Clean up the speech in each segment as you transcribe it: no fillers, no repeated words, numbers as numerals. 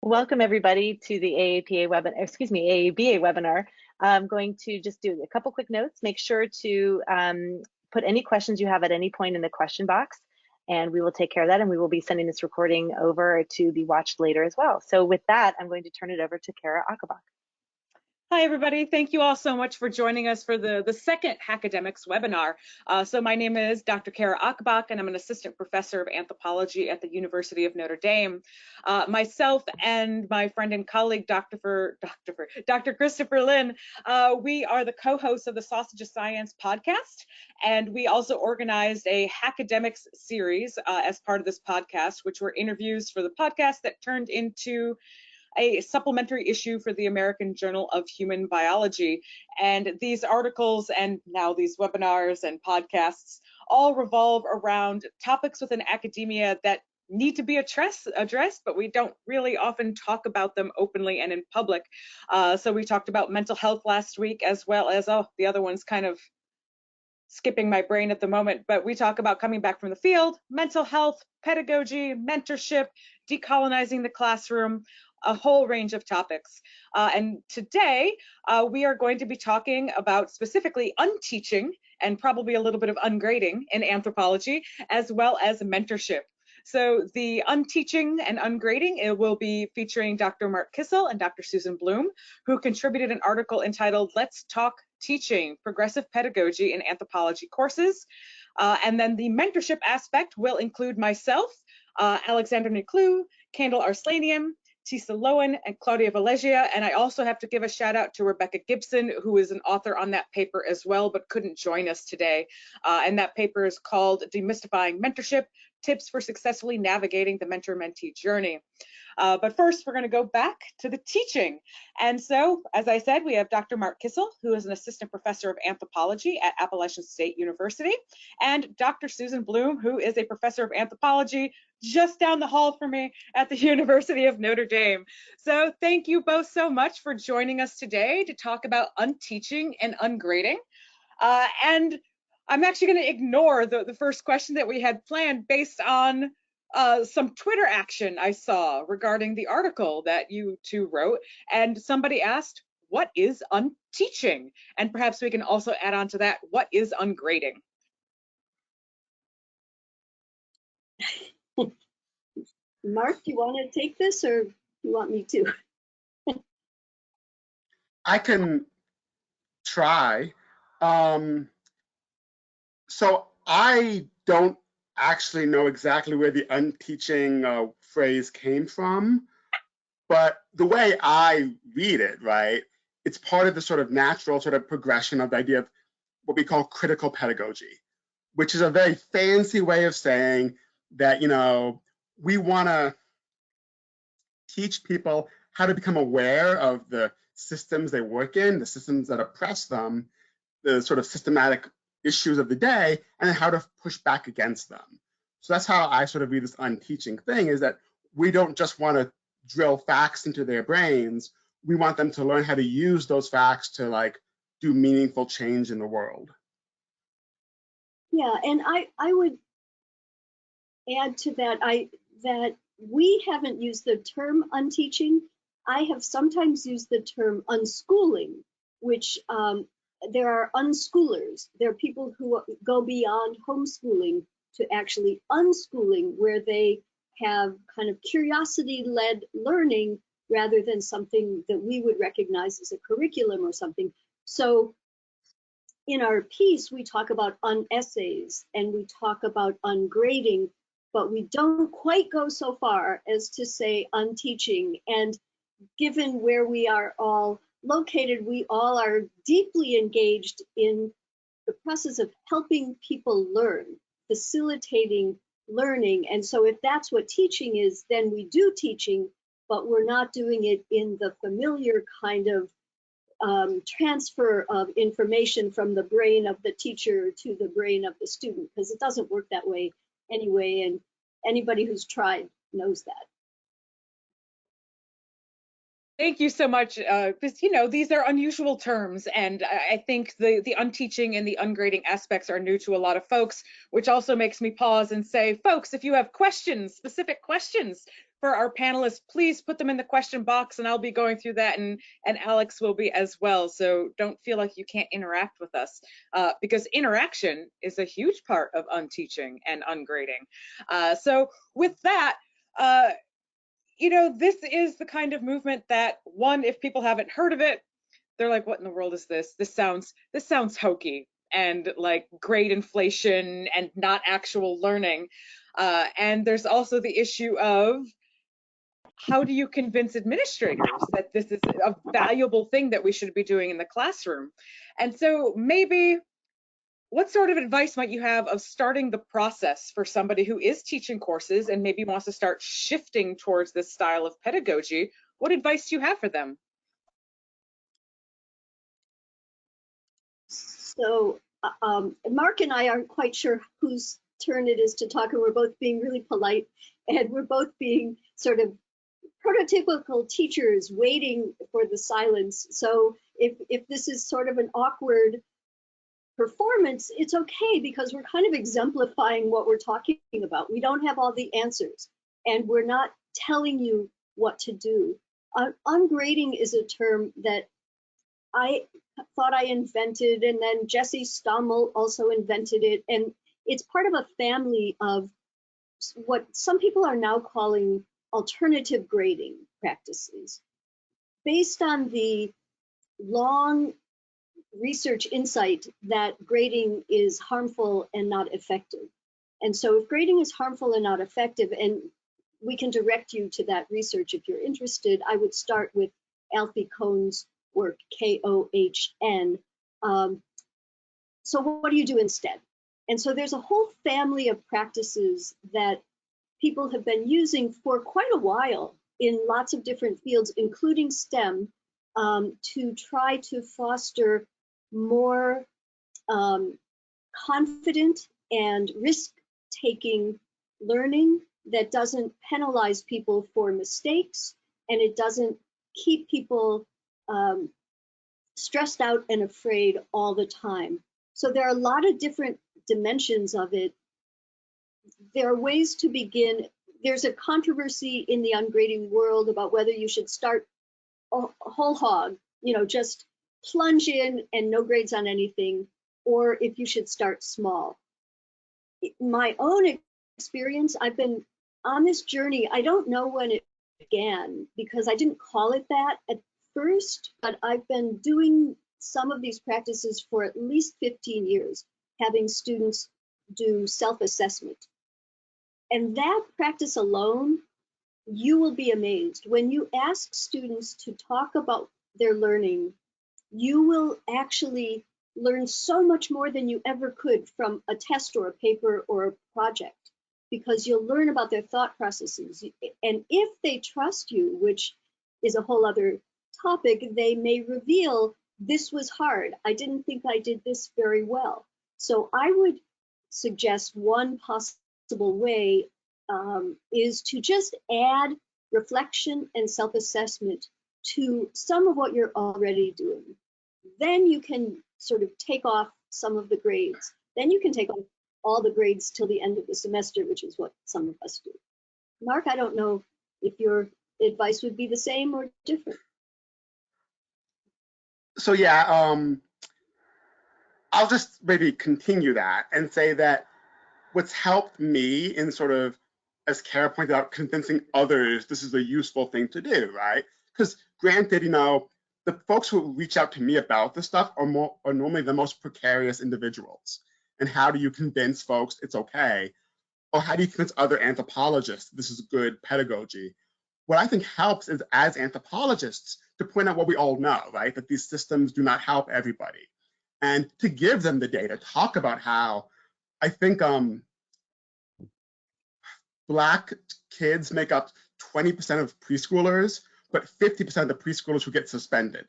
Welcome everybody to the AAPA webinar, AABA webinar. I'm going to just do a couple quick notes. Make sure to put any questions you have at any point in the question box, and we will take care of that, and we will be sending this recording over to be watched later as well. So with that, I'm going to turn it over to Kara Achenbach. Hi, everybody. Thank you all so much for joining us for the second Hackademics webinar. So my name is Dr. Kara Achenbach, and I'm an assistant professor of anthropology at the University of Notre Dame. Myself and my friend and colleague, Dr. Christopher Lin, we are the co-hosts of the Sausage of Science podcast, and we also organized a Hackademics series as part of this podcast, which were interviews for the podcast that turned into a supplementary issue for the American Journal of Human Biology. And these articles and now these webinars and podcasts all revolve around topics within academia that need to be addressed, but we don't really often talk about them openly and in public. So we talked about mental health last week, as well as, the other one's kind of skipping my brain at the moment, but we talk about coming back from the field, mental health, pedagogy, mentorship, decolonizing the classroom, a whole range of topics. And today we are going to be talking about specifically unteaching and probably a little bit of ungrading in anthropology, as well as mentorship. So the unteaching and ungrading, it will be featuring Dr. Mark Kissel and Dr. Susan Bloom, who contributed an article entitled Let's Talk Teaching, Progressive Pedagogy in Anthropology Courses. And then the mentorship aspect will include myself, Alexander Niclou, Candle Arslanian, Tisa Lowen, and Claudia Valegia. And I also have to give a shout out to Rebecca Gibson, who is an author on that paper as well, but couldn't join us today. And that paper is called Demystifying Mentorship, Tips for Successfully Navigating the Mentor-Mentee Journey. But first, we're going to go back to the teaching. And so, as I said, we have Dr. Mark Kissel, who is an assistant professor of anthropology at Appalachian State University, and Dr. Susan Bloom, who is a professor of anthropology just down the hall from me at the University of Notre Dame. So thank you both so much for joining us today to talk about unteaching and ungrading. And I'm actually going to ignore the first question that we had planned based on some Twitter action I saw regarding the article that you two wrote. And somebody asked, what is unteaching? And perhaps we can also add on to that, what is ungrading? Mark, do you want to take this or do you want me to? I can try. So I don't actually know exactly where the unteaching phrase came from, but the way I read it, right, it's part of the sort of natural sort of progression of the idea of what we call critical pedagogy, which is a very fancy way of saying that, we want to teach people how to become aware of the systems they work in, the systems that oppress them, the sort of systematic issues of the day, and then how to push back against them. So that's how I sort of read this unteaching thing, is that we don't just want to drill facts into their brains, we want them to learn how to use those facts to do meaningful change in the world. Yeah, and I would add to that that we haven't used the term unteaching. I have sometimes used the term unschooling, which there are unschoolers. There are people who go beyond homeschooling to actually unschooling, where they have kind of curiosity-led learning rather than something that we would recognize as a curriculum or something. So in our piece, we talk about unessays and we talk about ungrading, but we don't quite go so far as to say unteaching. And given where we are all located, we all are deeply engaged in the process of helping people learn, facilitating learning. And so if that's what teaching is, then we do teaching, but we're not doing it in the familiar kind of transfer of information from the brain of the teacher to the brain of the student, because it doesn't work that way anyway, and anybody who's tried knows that. Thank you so much, because these are unusual terms, and I think the unteaching and the ungrading aspects are new to a lot of folks, which also makes me pause and say, folks, if you have questions, specific questions for our panelists, please put them in the question box, and I'll be going through that, and Alex will be as well. So don't feel like you can't interact with us, because interaction is a huge part of unteaching and ungrading. So with that, this is the kind of movement that, one, if people haven't heard of it, they're like, what in the world is this? This sounds hokey and like grade inflation and not actual learning. And there's also the issue of, how do you convince administrators that this is a valuable thing that we should be doing in the classroom? And so maybe, what sort of advice might you have of starting the process for somebody who is teaching courses and maybe wants to start shifting towards this style of pedagogy? What advice do you have for them? So Mark and I aren't quite sure whose turn it is to talk, and we're both being really polite, and we're both being sort of prototypical teachers waiting for the silence. So if this is sort of an awkward performance, it's okay, because we're kind of exemplifying what we're talking about. We don't have all the answers, and we're not telling you what to do. Ungrading is a term that I thought I invented, and then Jesse Stommel also invented it, and it's part of a family of what some people are now calling alternative grading practices, based on the long research insight that grading is harmful and not effective. And so if grading is harmful and not effective, and we can direct you to that research if you're interested, I would start with Alfie Kohn's work, Kohn. So what do you do instead? And so there's a whole family of practices that people have been using for quite a while in lots of different fields, including STEM, to try to foster more confident and risk-taking learning that doesn't penalize people for mistakes, and it doesn't keep people stressed out and afraid all the time. So there are a lot of different dimensions of it. There are ways to begin. There's a controversy in the ungrading world about whether you should start whole hog, just plunge in and no grades on anything, or if you should start small. My own experience, I've been on this journey. I don't know when it began, because I didn't call it that at first, but I've been doing some of these practices for at least 15 years, having students do self-assessment. And that practice alone, you will be amazed. When you ask students to talk about their learning, you will actually learn so much more than you ever could from a test or a paper or a project, because you'll learn about their thought processes. And if they trust you, which is a whole other topic, they may reveal, this was hard. I didn't think I did this very well. So I would suggest one possible way is to just add reflection and self-assessment to some of what you're already doing. Then you can sort of take off some of the grades. Then you can take off all the grades till the end of the semester, which is what some of us do. Mark, I don't know if your advice would be the same or different. So yeah, I'll just maybe continue that and say that what's helped me in sort of, as Kara pointed out, convincing others this is a useful thing to do, right? Because granted, the folks who reach out to me about this stuff are normally the most precarious individuals. And how do you convince folks it's okay? Or how do you convince other anthropologists this is good pedagogy? What I think helps is, as anthropologists, to point out what we all know, right? That these systems do not help everybody. And to give them the data, talk about how I think Black kids make up 20% of preschoolers, but 50% of the preschoolers who get suspended.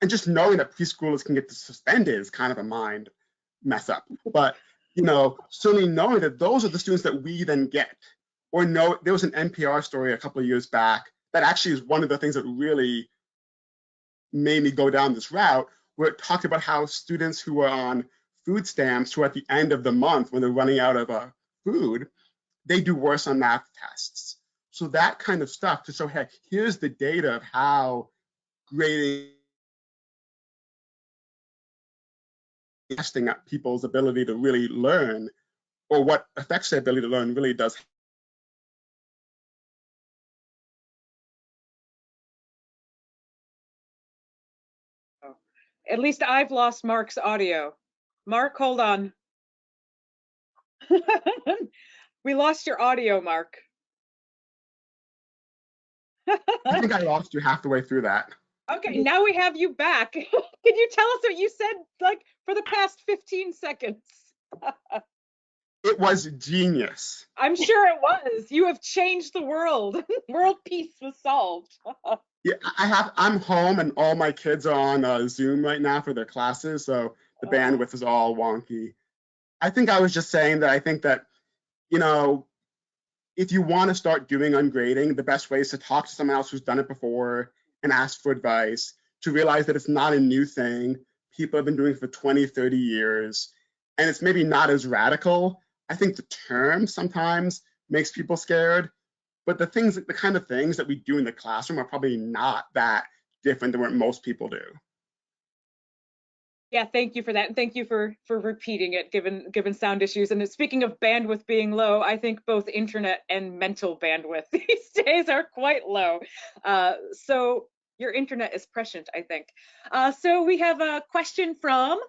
And just knowing that preschoolers can get suspended is kind of a mind mess up. But certainly knowing that those are the students that we then get. Or there was an NPR story a couple of years back that actually is one of the things that really made me go down this route, where it talked about how students who are on food stamps, who at the end of the month, when they're running out of food, they do worse on math tests. So that kind of stuff to show, hey, here's the data of how grading testing up people's ability to really learn, or what affects their ability to learn, really does. Oh. At least I've lost Mark's audio. Mark, hold on. We lost your audio, Mark. I think I lost you half the way through that. Okay, now we have you back. Can you tell us what you said, like, for the past 15 seconds? It was genius. I'm sure it was. You have changed the world. World peace was solved. Yeah, I'm home and all my kids are on Zoom right now for their classes, so the bandwidth is all wonky. I think I was just saying that I think that, you know, if you want to start doing ungrading, the best way is to talk to someone else who's done it before and ask for advice, to realize that it's not a new thing. People have been doing it for 20, 30 years, and it's maybe not as radical. I think the term sometimes makes people scared, but the kind of things that we do in the classroom are probably not that different than what most people do. Yeah, thank you for that. And thank you for repeating it, given sound issues. And speaking of bandwidth being low, I think both internet and mental bandwidth these days are quite low. So your internet is prescient, I think. So we have a question from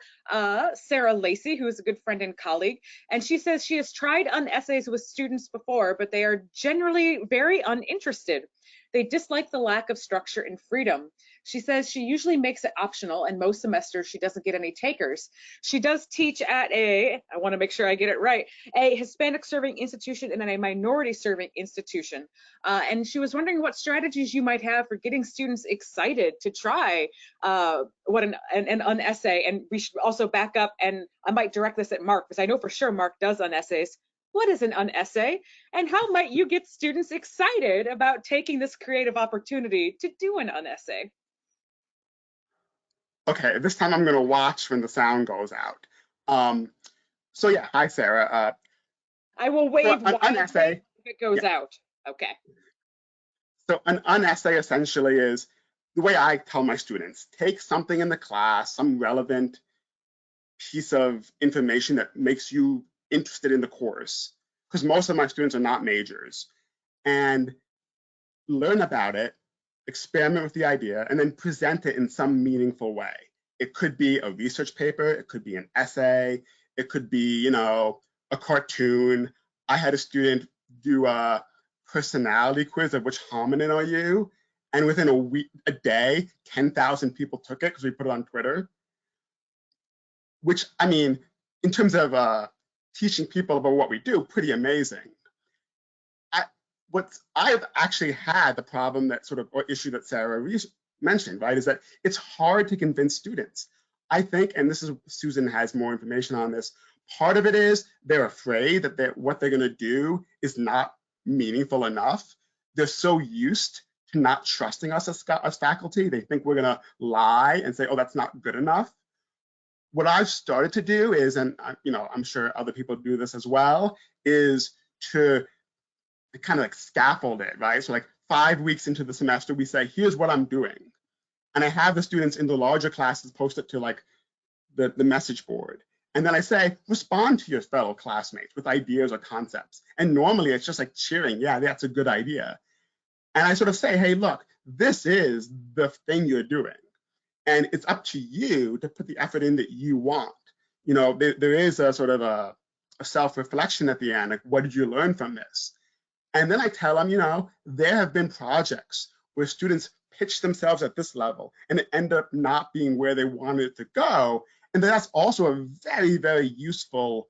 Sarah Lacey, who is a good friend and colleague. And she says she has tried essays with students before, but they are generally very uninterested. They dislike the lack of structure and freedom. She says she usually makes it optional, and most semesters she doesn't get any takers. She does teach at I want to make sure I get it right, a Hispanic serving institution and a minority serving institution. And she was wondering what strategies you might have for getting students excited to try what an essay. And we should also back up, and I might direct this at Mark, because I know for sure Mark does essays. What is an essay, and how might you get students excited about taking this creative opportunity to do an essay? Okay, this time I'm going to watch when the sound goes out. So yeah, hi Sarah. I will wave an essay if it goes out. Okay. So an essay essentially is the way I tell my students: take something in the class, some relevant piece of information that makes you interested in the course, because most of my students are not majors, and learn about it, experiment with the idea, and then present it in some meaningful way. It could be a research paper, it could be an essay, it could be, you know, a cartoon. I had a student do a personality quiz of which hominin are you, and within a day, 10,000 people took it because we put it on Twitter. Which, I mean, in terms of teaching people about what we do, pretty amazing. I've actually had the problem that or issue that Sarah mentioned, right, is that it's hard to convince students. I think, and this is, Susan has more information on this, part of it is they're afraid that what they're going to do is not meaningful enough. They're so used to not trusting us as faculty. They think we're going to lie and say, oh, that's not good enough. What I've started to do is, and you know, I'm sure other people do this as well, is to kind of like scaffold it, right? So like 5 weeks into the semester, we say, here's what I'm doing. And I have the students in the larger classes post it to like the message board. And then I say, respond to your fellow classmates with ideas or concepts. And normally it's just like cheering, yeah, that's a good idea. And I sort of say, hey, look, this is the thing you're doing. And it's up to you to put the effort in that you want. You know, there is a sort of a self-reflection at the end, like, what did you learn from this? And then I tell them, you know, there have been projects where students pitch themselves at this level and it ended up not being where they wanted it to go. And that's also a very, very useful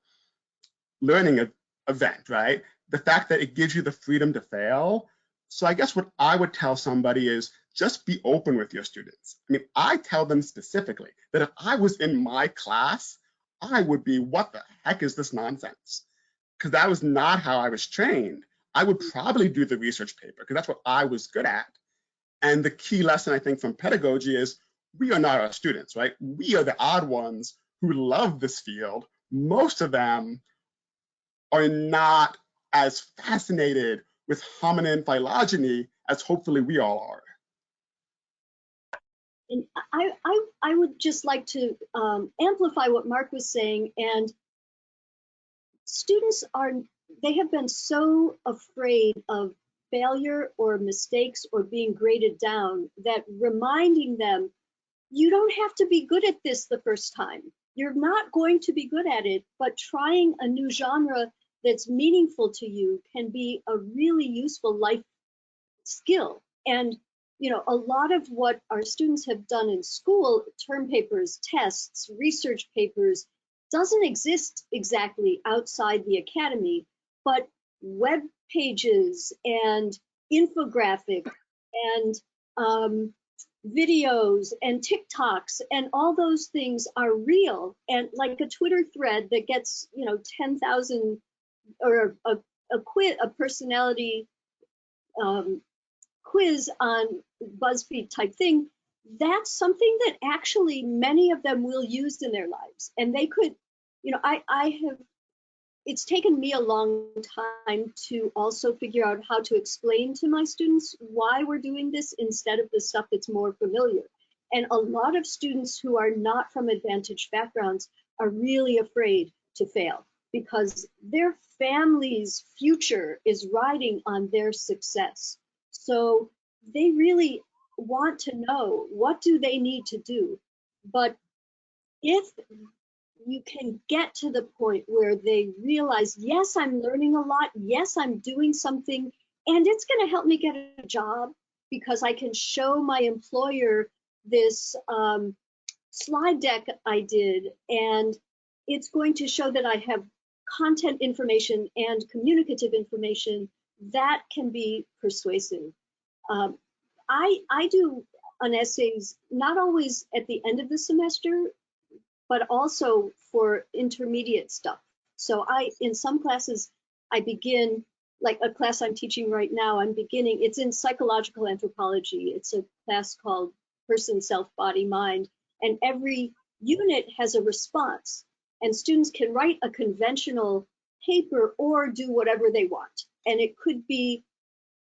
learning event, right? The fact that it gives you the freedom to fail. So I guess what I would tell somebody is just be open with your students. I mean, I tell them specifically that if I was in my class, I would be, what the heck is this nonsense? Because that was not how I was trained. I would probably do the research paper because that's what I was good at. And the key lesson, I think, from pedagogy is we are not our students, right? We are the odd ones who love this field. Most of them are not as fascinated with hominin phylogeny as hopefully we all are. And I would just like to amplify what Mark was saying. And students they have been so afraid of failure or mistakes or being graded down that reminding them, you don't have to be good at this the first time. You're not going to be good at it, but trying a new genre that's meaningful to you can be a really useful life skill. And you know, a lot of what our students have done in school, term papers, tests, research papers, doesn't exist exactly outside the academy, but web pages and infographic and videos and TikToks and all those things are real. And like a Twitter thread that gets, you know, 10,000 or a personality quiz on BuzzFeed type thing, that's something that actually many of them will use in their lives. And they could, you know, it's taken me a long time to also figure out how to explain to my students why we're doing this instead of the stuff that's more familiar. And a lot of students who are not from advantaged backgrounds are really afraid to fail because their family's future is riding on their success. So they really want to know, what do they need to do? But if you can get to the point where they realize, yes, I'm learning a lot, yes, I'm doing something, and it's going to help me get a job because I can show my employer this slide deck I did, and it's going to show that I have content information and communicative information that can be persuasive. I do on essays, not always at the end of the semester, but also for intermediate stuff. So in some classes, I begin, like a class I'm teaching right now, it's in psychological anthropology. It's a class called Person, Self, Body, Mind. And every unit has a response. And students can write a conventional paper or do whatever they want. And it could be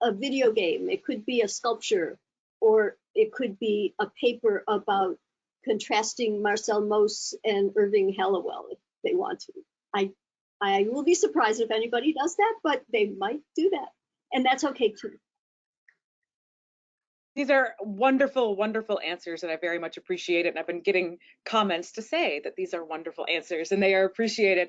a video game, it could be a sculpture, or it could be a paper about contrasting Marcel Mauss and Irving Hallowell if they want to. I will be surprised if anybody does that, but they might do that. And that's okay too. These are wonderful, wonderful answers, and I very much appreciate it. And I've been getting comments to say that these are wonderful answers, and they are appreciated.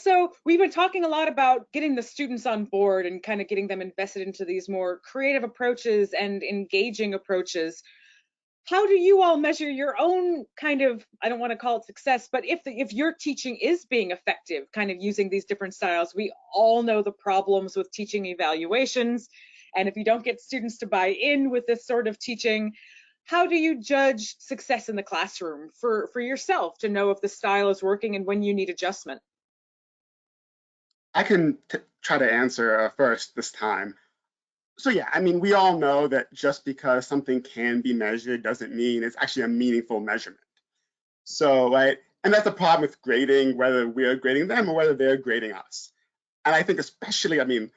So we've been talking a lot about getting the students on board and kind of getting them invested into these more creative approaches and engaging approaches. How do you all measure your own kind of, I don't want to call it success, but if your teaching is being effective, kind of using these different styles? We all know the problems with teaching evaluations. And if you don't get students to buy in with this sort of teaching, how do you judge success in the classroom for yourself to know if the style is working and when you need adjustment? I can try to answer first this time. So yeah, I mean, we all know that just because something can be measured doesn't mean it's actually a meaningful measurement. So, right, and that's the problem with grading, whether we're grading them or whether they're grading us. And I think especially, I mean,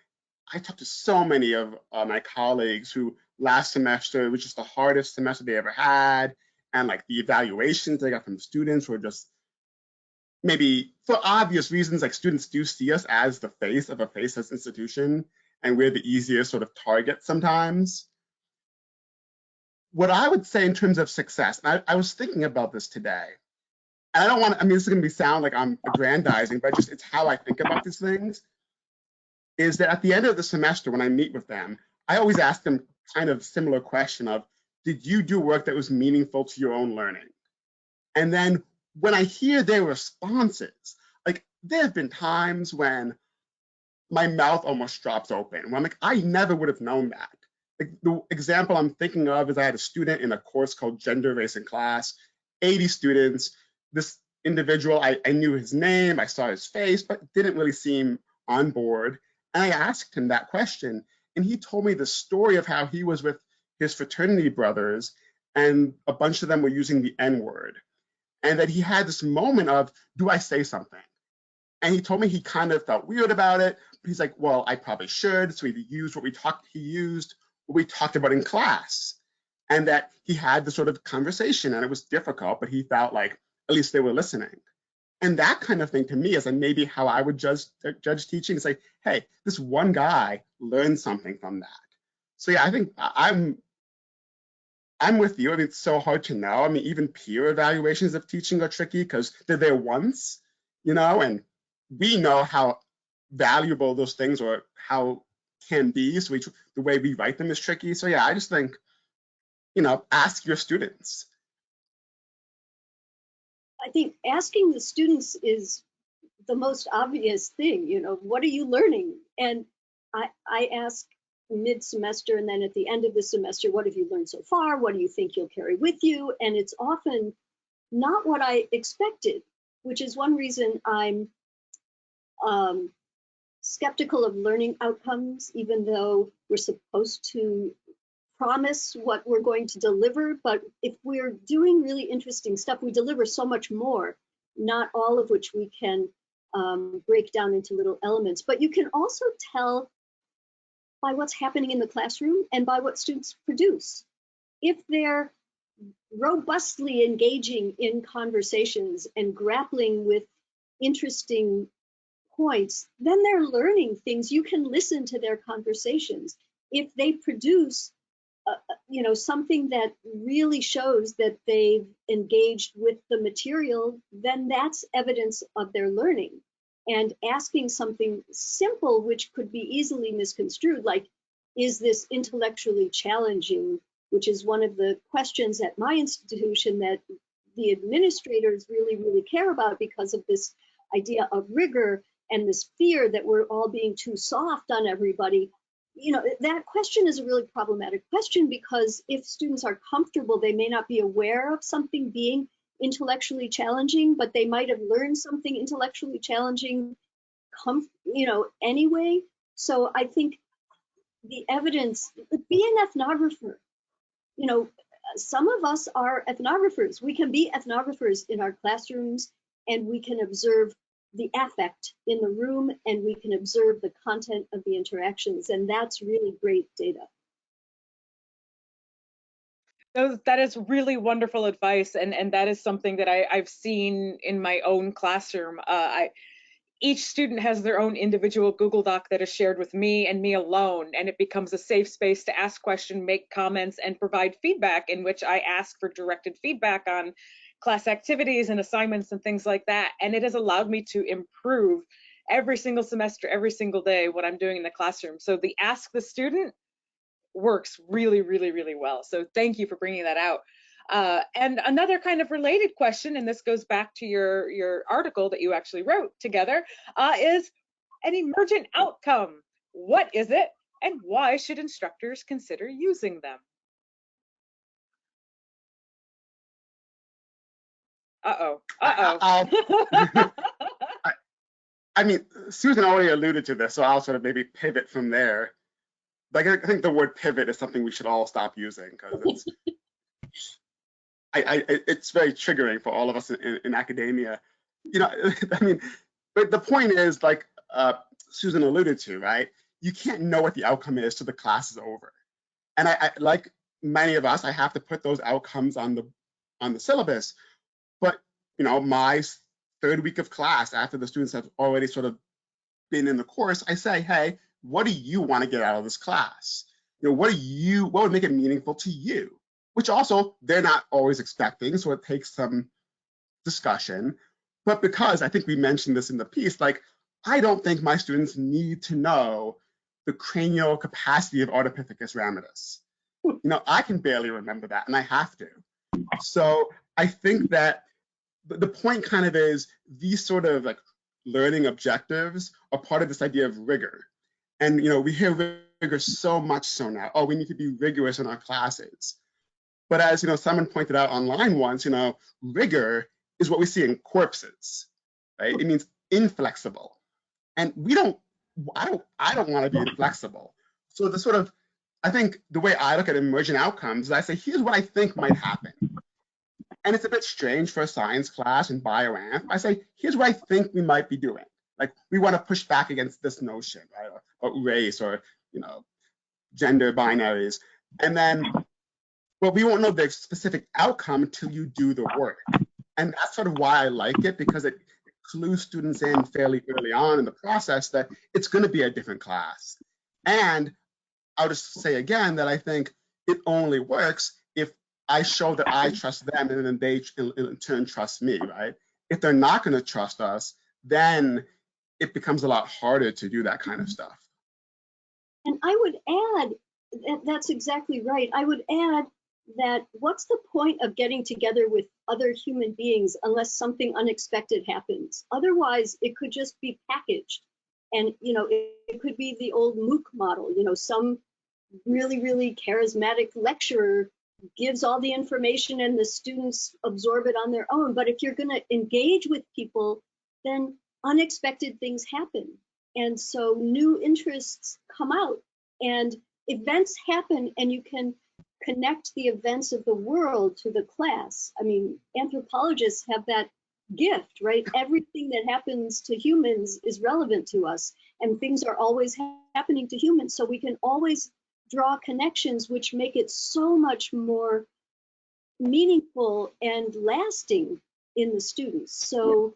I talked to so many of my colleagues who last semester was just the hardest semester they ever had. And like the evaluations they got from students were just maybe for obvious reasons, like students do see us as the face of a faceless institution, and we're the easiest sort of target sometimes. What I would say in terms of success, and I was thinking about this today, and I don't want, I mean, this is going to sound like I'm aggrandizing, but just it's how I think about these things, is that at the end of the semester when I meet with them, I always ask them kind of similar question of, did you do work that was meaningful to your own learning? And then when I hear their responses, like there have been times when my mouth almost drops open, when I'm like, I never would have known that. Like the example I'm thinking of is I had a student in a course called Gender, Race, and Class, 80 students. This individual, I knew his name, I saw his face, but didn't really seem on board. And I asked him that question, and he told me the story of how he was with his fraternity brothers, and a bunch of them were using the N-word. And that he had this moment of, do I say something? And he told me he kind of felt weird about it, but he's like, well, I probably should. So he used what we talked about in class. And that he had this sort of conversation, and it was difficult, but he felt like at least they were listening. And that kind of thing to me is like maybe how I would judge teaching. It's like, hey, this one guy learned something from that. So yeah, I think I'm with you. I mean, it's so hard to know. I mean, even peer evaluations of teaching are tricky because they're there once, and we know how valuable those things or how can be. So the way we write them is tricky. So yeah, I just think, ask your students. I think asking the students is the most obvious thing. What are you learning? And I ask mid-semester and then at the end of the semester, what have you learned so far? What do you think you'll carry with you? And it's often not what I expected, which is one reason I'm skeptical of learning outcomes, even though we're supposed to promise what we're going to deliver. But if we're doing really interesting stuff, we deliver so much more, not all of which we can break down into little elements. But you can also tell by what's happening in the classroom and by what students produce. If they're robustly engaging in conversations and grappling with interesting points, then they're learning things. You can listen to their conversations. If they produce something that really shows that they've engaged with the material, then that's evidence of their learning. And asking something simple, which could be easily misconstrued, like, is this intellectually challenging, which is one of the questions at my institution that the administrators really, really care about because of this idea of rigor and this fear that we're all being too soft on everybody. That question is a really problematic question because if students are comfortable, they may not be aware of something being intellectually challenging, but they might have learned something intellectually challenging, anyway. So I think the evidence, be an ethnographer. Some of us are ethnographers. We can be ethnographers in our classrooms, and we can observe the affect in the room, and we can observe the content of the interactions, and that's really great data. That is really wonderful advice, and that is something that I've seen in my own classroom. Each student has their own individual Google Doc that is shared with me and me alone, and it becomes a safe space to ask questions, make comments, and provide feedback, in which I ask for directed feedback on class activities and assignments and things like that. And it has allowed me to improve every single semester, every single day, what I'm doing in the classroom. So the ask the student works really, really, really well. So thank you for bringing that out. And another kind of related question, and this goes back to your article that you actually wrote together, is an emergent outcome. What is it, and why should instructors consider using them? I mean, Susan already alluded to this, so I'll sort of maybe pivot from there. Like, I think the word pivot is something we should all stop using because it's very triggering for all of us in academia. I mean, but the point is, like Susan alluded to, right? You can't know what the outcome is till the class is over. And I like many of us, I have to put those outcomes on the syllabus. But my third week of class, after the students have already sort of been in the course, I say, hey, what do you want to get out of this class? What would make it meaningful to you? Which also they're not always expecting, so it takes some discussion. But because I think we mentioned this in the piece, like, I don't think my students need to know the cranial capacity of Ardipithecus ramidus. I can barely remember that, and I have to. So I think that the point kind of is these sort of like learning objectives are part of this idea of rigor. And we hear rigor so much so now. Oh, we need to be rigorous in our classes. But as someone pointed out online once, rigor is what we see in corpses, right? It means inflexible, and I don't want to be inflexible. So the sort of I think the way I look at emergent outcomes is I say, here's what I think might happen. And it's a bit strange for a science class in bioanth. I say, here's what I think we might be doing. Like, we want to push back against this notion, right? Or race, or, you know, gender binaries. And then, well, we won't know the specific outcome until you do the work. And that's sort of why I like it, because it clues students in fairly early on in the process that it's going to be a different class. And I'll just say again that I think it only works if I show that I trust them, and then they in turn trust me, right? If they're not going to trust us, then it becomes a lot harder to do that kind of stuff. And I would add, that's exactly right. I would add that what's the point of getting together with other human beings unless something unexpected happens? Otherwise, it could just be packaged. And, you know, it could be the old MOOC model, you know, some really, really charismatic lecturer gives all the information and the students absorb it on their own. But if you're going to engage with people, then unexpected things happen. And so new interests come out and events happen, and you can connect the events of the world to the class. I mean, anthropologists have that gift, right? Everything that happens to humans is relevant to us, and things are always happening to humans. So we can always draw connections, which make it so much more meaningful and lasting in the students. So,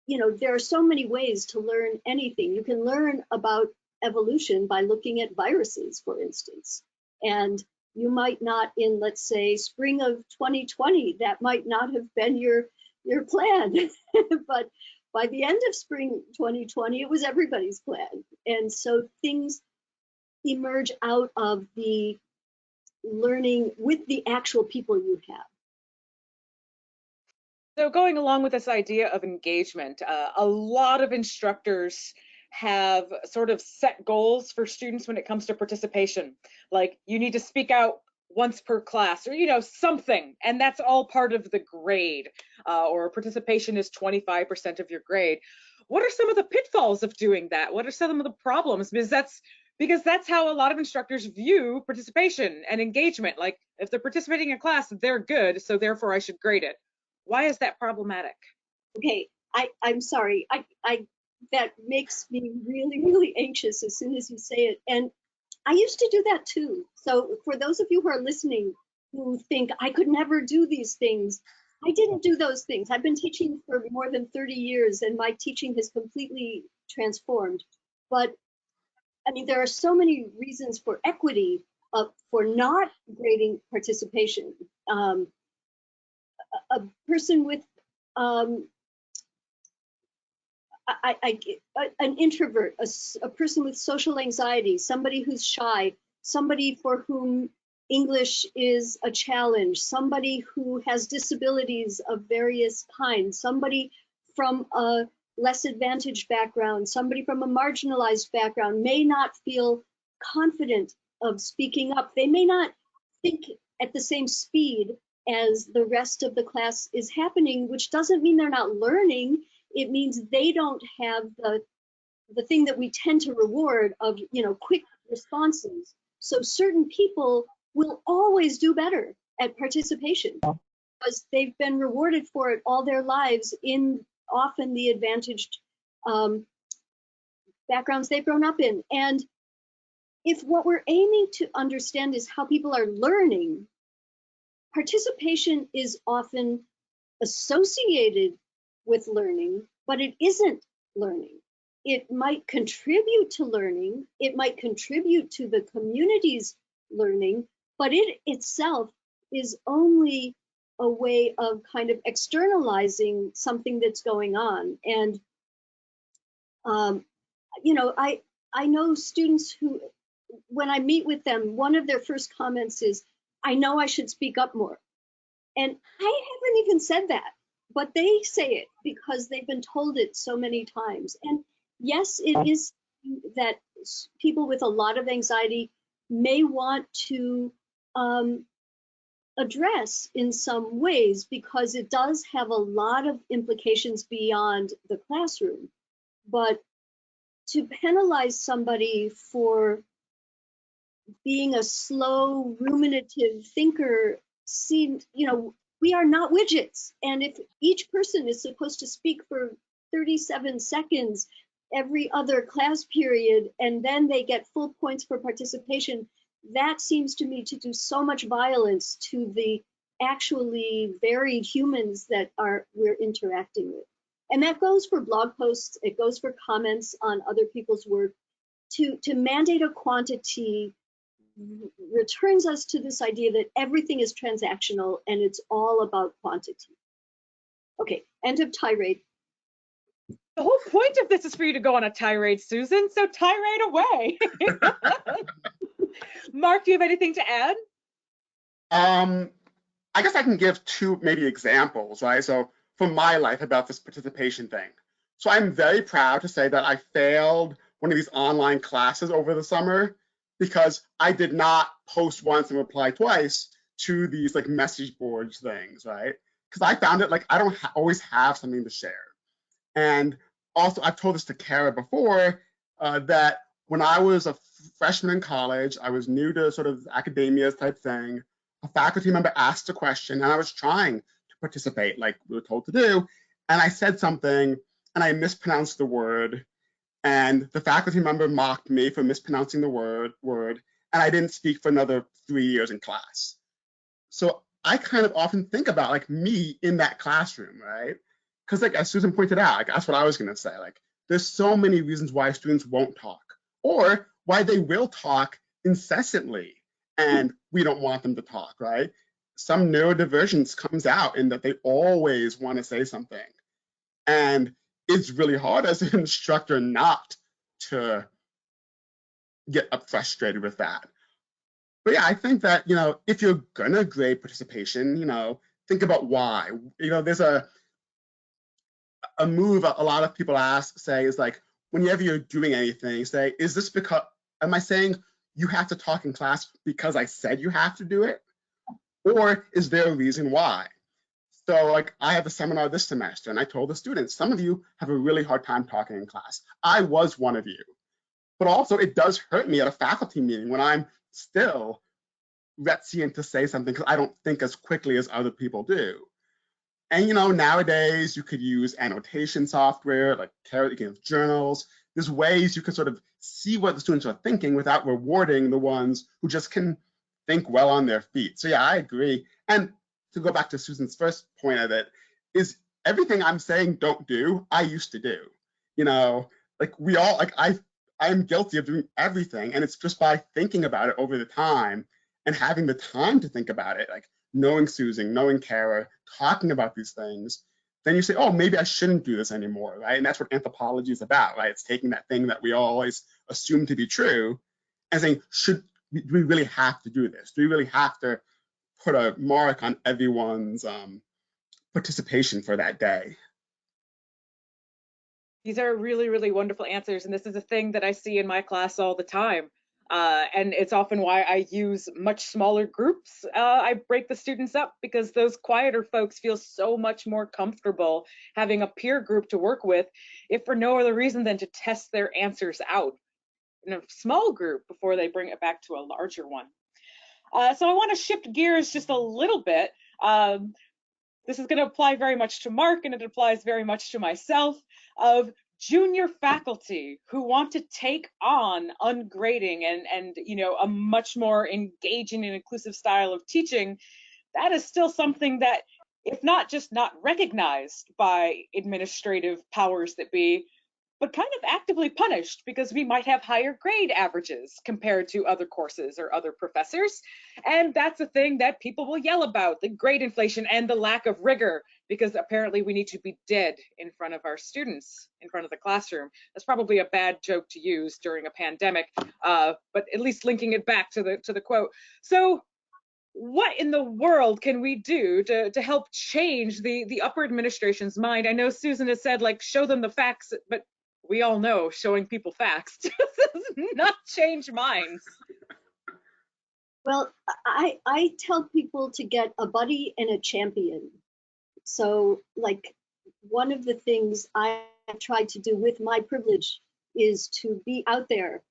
you know, there are so many ways to learn anything. You can learn about evolution by looking at viruses, for instance. And you might not, in, let's say, spring of 2020, that might not have been your plan. But by the end of spring 2020, it was everybody's plan. And so things emerge out of the learning with the actual people you have. So going along with this idea of engagement, a lot of instructors have sort of set goals for students when it comes to participation. Like, you need to speak out once per class, or, you know, something, and that's all part of the grade, or participation is 25% of your grade. What are some of the pitfalls of doing that? What are some of the problems? Because that's how a lot of instructors view participation and engagement. Like, if they're participating in class, they're good, so therefore I should grade it. Why is that problematic? Okay, I'm sorry. That makes me really, really anxious as soon as you say it. And I used to do that too. So for those of you who are listening who think I could never do these things, I didn't do those things. I've been teaching for more than 30 years and my teaching has completely transformed. But I mean, there are so many reasons for equity, for not grading participation. A person with an introvert, a person with social anxiety, somebody who's shy, somebody for whom English is a challenge, somebody who has disabilities of various kinds, somebody from a less advantaged background, somebody from a marginalized background may not feel confident of speaking up. They may not think at the same speed as the rest of the class is happening, which doesn't mean they're not learning. It means they don't have the thing that we tend to reward of, you know, quick responses. So certain people will always do better at participation because they've been rewarded for it all their lives in often the advantaged backgrounds they've grown up in. And if what we're aiming to understand is how people are learning, participation is often associated with learning, but it isn't learning. It might contribute to learning, it might contribute to the community's learning, but it itself is only a way of kind of externalizing something that's going on. And, you know, I know students who, when I meet with them, one of their first comments is, I know I should speak up more. And I haven't even said that, but they say it because they've been told it so many times. And yes, it is that people with a lot of anxiety may want to address in some ways because it does have a lot of implications beyond the classroom. But to penalize somebody for being a slow, ruminative thinker seemed, we are not widgets. And if each person is supposed to speak for 37 seconds every other class period, and then they get full points for participation, that seems to me to do so much violence to the actually varied humans that we're interacting with. And that goes for blog posts, it goes for comments on other people's work. To mandate a quantity returns us to this idea that everything is transactional and it's all about quantity. Okay, end of tirade. The whole point of this is for you to go on a tirade, Susan, so tirade away. Mark, do you have anything to add? I guess I can give two maybe examples, right? So from my life about this participation thing. So I'm very proud to say that I failed one of these online classes over the summer because I did not post once and reply twice to these like message boards things, right? Because I found it like I don't always have something to share. And also, I've told this to Kara before, that when I was a freshman in college, I was new to sort of academia type thing. A faculty member asked a question, and I was trying to participate like we were told to do. And I said something, and I mispronounced the word. And the faculty member mocked me for mispronouncing the word, and I didn't speak for another 3 years in class. So I kind of often think about like me in that classroom, right? Because like as Susan pointed out, like that's what I was gonna say. Like there's so many reasons why students won't talk, or why they will talk incessantly, and we don't want them to talk, right? Some neurodivergence comes out in that they always want to say something, and it's really hard as an instructor not to get frustrated with that. But yeah, I think that if you're gonna grade participation, think about why. There's a move a lot of people say is like, whenever you're doing anything, say, is this because, am I saying you have to talk in class because I said you have to do it? Or is there a reason why? So like I have a seminar this semester and I told the students, some of you have a really hard time talking in class. I was one of you. But also it does hurt me at a faculty meeting when I'm still reticent to say something because I don't think as quickly as other people do. And nowadays you could use annotation software like journals. There's ways you can sort of see what the students are thinking without rewarding the ones who just can think well on their feet. So yeah, I agree. And to go back to Susan's first point of it, is everything I'm saying don't do, I used to do. Like we all, like I'm guilty of doing everything, and it's just by thinking about it over the time and having the time to think about it, like knowing Susan, knowing Kara, talking about these things, then you say, oh, maybe I shouldn't do this anymore, right? And that's what anthropology is about, right? It's taking that thing that we always assume to be true and saying, do we really have to do this? Do we really have to put a mark on everyone's participation for that day? These are really, really wonderful answers. And this is a thing that I see in my class all the time. And it's often why I use much smaller groups. I break the students up because those quieter folks feel so much more comfortable having a peer group to work with, if for no other reason than to test their answers out in a small group before they bring it back to a larger one. So I want to shift gears just a little bit. This is going to apply very much to Mark, and it applies very much to myself, of junior faculty who want to take on ungrading and a much more engaging and inclusive style of teaching. That is still something that, if not just not recognized by administrative powers that be, but kind of actively punished, because we might have higher grade averages compared to other courses or other professors. And that's a thing that people will yell about, the grade inflation and the lack of rigor, because apparently we need to be dead in front of our students, in front of the classroom. That's probably a bad joke to use during a pandemic, but at least linking it back to the quote. So what in the world can we do to help change the upper administration's mind? I know Susan has said, like, show them the facts, but we all know showing people facts does not change minds. Well, I tell people to get a buddy and a champion. So like one of the things I tried to do with my privilege is to be out there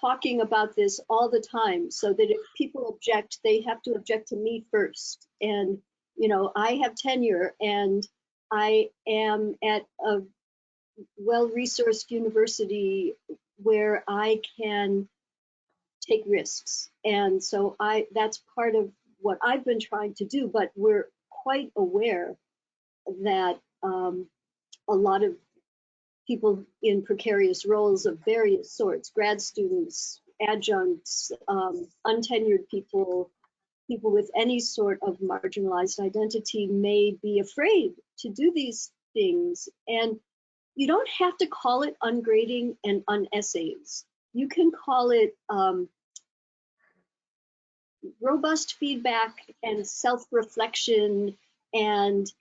talking about this all the time, so that if people object, they have to object to me first. And, you know, I have tenure and I am at a well-resourced university where I can take risks. And so that's part of what I've been trying to do, but we're quite aware that a lot of people in precarious roles of various sorts, grad students, adjuncts, untenured people, people with any sort of marginalized identity may be afraid to do these things. And you don't have to call it ungrading and unessays. You can call it robust feedback and self-reflection and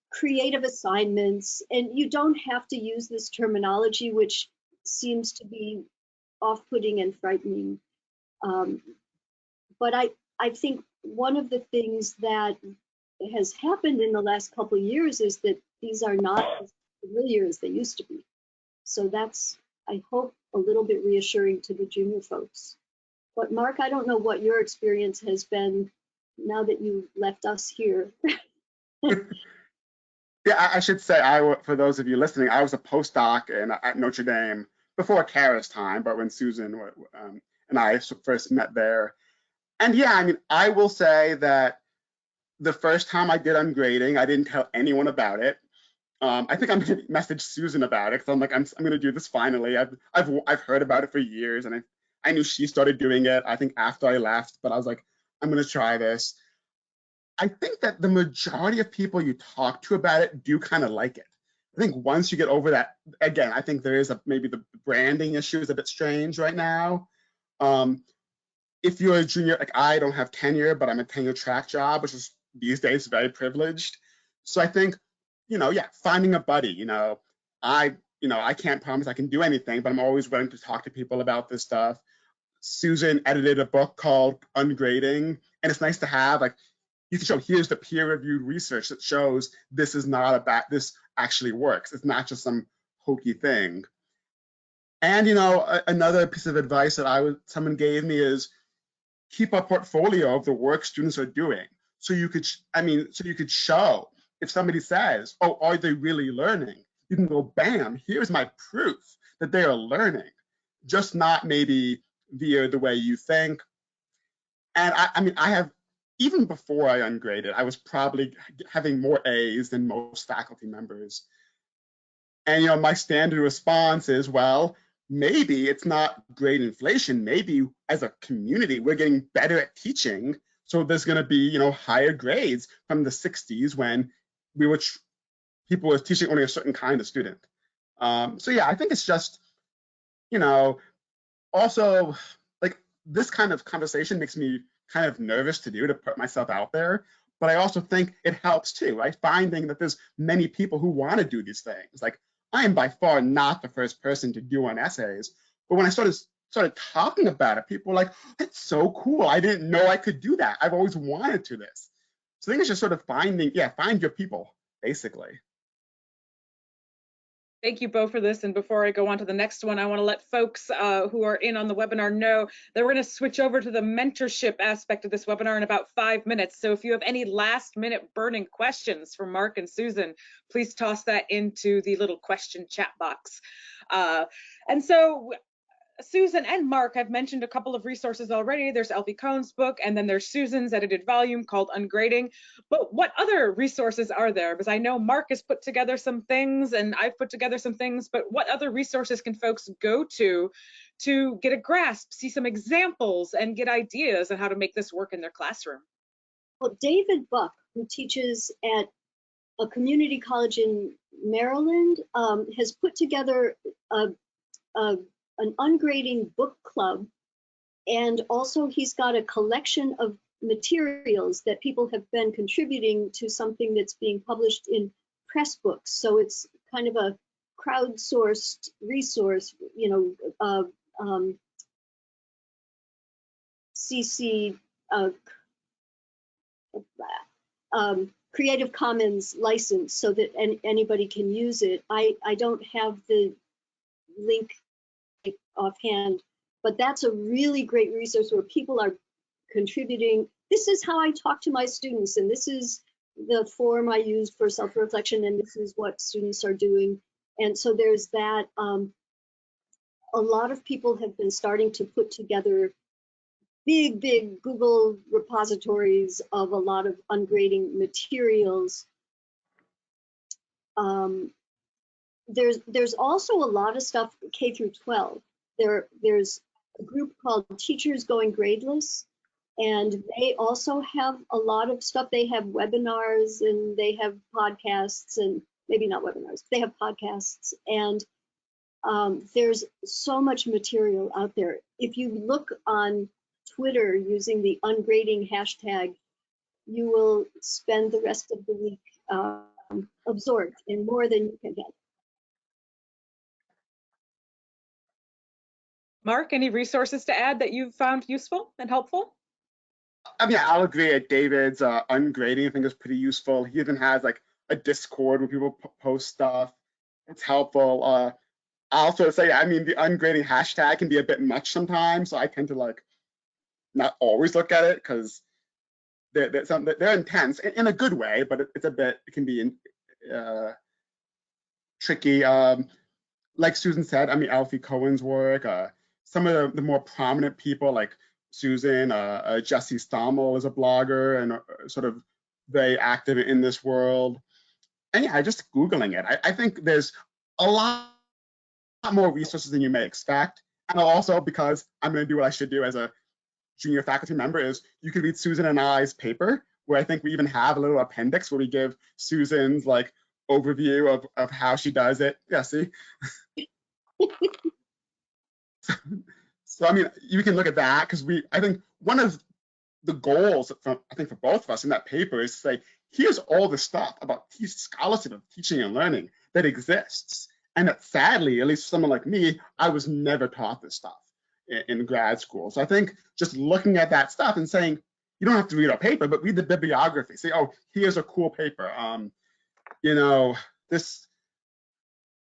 creative assignments. And you don't have to use this terminology, which seems to be off-putting and frightening. But I think one of the things that has happened in the last couple of years is that these are not as familiar as they used to be. So that's, I hope, a little bit reassuring to the junior folks. But Mark, I don't know what your experience has been now that you left us here. Yeah, I should say, for those of you listening, I was a postdoc at Notre Dame before Kara's time, but when Susan and I first met there. And yeah, I mean, I will say that the first time I did ungrading, I didn't tell anyone about it. I think I'm going to message Susan about it because I'm like, I'm going to do this finally. I've heard about it for years, and I knew she started doing it, I think, after I left, but I was like, I'm going to try this. I think that the majority of people you talk to about it do kind of like it. I think once you get over that, again, I think there is maybe the branding issue is a bit strange right now. If you're a junior, like I don't have tenure, but I'm a tenure track job, which is these days very privileged. So I think, yeah, finding a buddy, I can't promise I can do anything, but I'm always willing to talk to people about this stuff. Susan edited a book called Ungrading, and it's nice to have, like, you can show, here's the peer-reviewed research that shows this is not this actually works. It's not just some hokey thing. And, another piece of advice that someone gave me is keep a portfolio of the work students are doing. So you could show if somebody says, oh, are they really learning? You can go, bam, here's my proof that they are learning, just not maybe via the way you think. And I have, even before I ungraded, I was probably having more A's than most faculty members. And, my standard response is, well, maybe it's not grade inflation. Maybe as a community, we're getting better at teaching. So there's going to be, higher grades from the 60s when people were teaching only a certain kind of student. So yeah, I think it's just, also like this kind of conversation makes me kind of nervous to put myself out there. But I also think it helps too, right? Finding that there's many people who want to do these things. Like I am by far not the first person to do on essays, but when I started talking about it, people were like, "That's so cool! I didn't know I could do that. I've always wanted to this." So I think it's just sort of find your people, basically. Thank you both for this. And before I go on to the next one, I want to let folks who are in on the webinar know that we're going to switch over to the mentorship aspect of this webinar in about 5 minutes. So if you have any last minute burning questions for Mark and Susan, please toss that into the little question chat box. And so Susan and Mark, I've mentioned a couple of resources already. There's Elfie Cohn's book, and then there's Susan's edited volume called Ungrading. But what other resources are there? Because I know Mark has put together some things, and I've put together some things, but what other resources can folks go to get a grasp, see some examples, and get ideas on how to make this work in their classroom? Well, David Buck, who teaches at a community college in Maryland, has put together an ungrading book club, and also he's got a collection of materials that people have been contributing to something that's being published in press books. So it's kind of a crowdsourced resource, CC Creative Commons license, so that anybody can use it. I don't have the link offhand, but that's a really great resource where people are contributing. This is how I talk to my students, and this is the form I use for self-reflection, and this is what students are doing. And so there's that. A lot of people have been starting to put together big Google repositories of a lot of ungrading materials. There's also a lot of stuff K through 12. There's a group called Teachers Going Gradeless, and they also have a lot of stuff. They have webinars and they have podcasts, and maybe not webinars, they have podcasts, and there's so much material out there. If you look on Twitter using the ungrading hashtag, you will spend the rest of the week absorbed in more than you can get. Mark, any resources to add that you've found useful and helpful? I mean, I'll agree at David's ungrading, I think is pretty useful. He even has like a Discord where people post stuff. It's helpful. I'll sort of say, I mean, the ungrading hashtag can be a bit much sometimes, so I tend to like not always look at it because they're intense in a good way, but it can be tricky. Like Susan said, I mean, Alfie Cohen's work, some of the more prominent people like Susan, Jesse Stommel is a blogger and sort of very active in this world. And yeah, just Googling it. I think there's a lot more resources than you may expect. And also, because I'm going to do what I should do as a junior faculty member, is you can read Susan and I's paper, where I think we even have a little appendix where we give Susan's like overview of how she does it. Yeah, see? So I mean, you can look at that because I think one of the goals for both of us in that paper is to say, here's all the stuff about scholarship of teaching and learning that exists. And that sadly, at least for someone like me, I was never taught this stuff in grad school. So I think just looking at that stuff and saying, you don't have to read our paper, but read the bibliography. Say, oh, here's a cool paper. You know,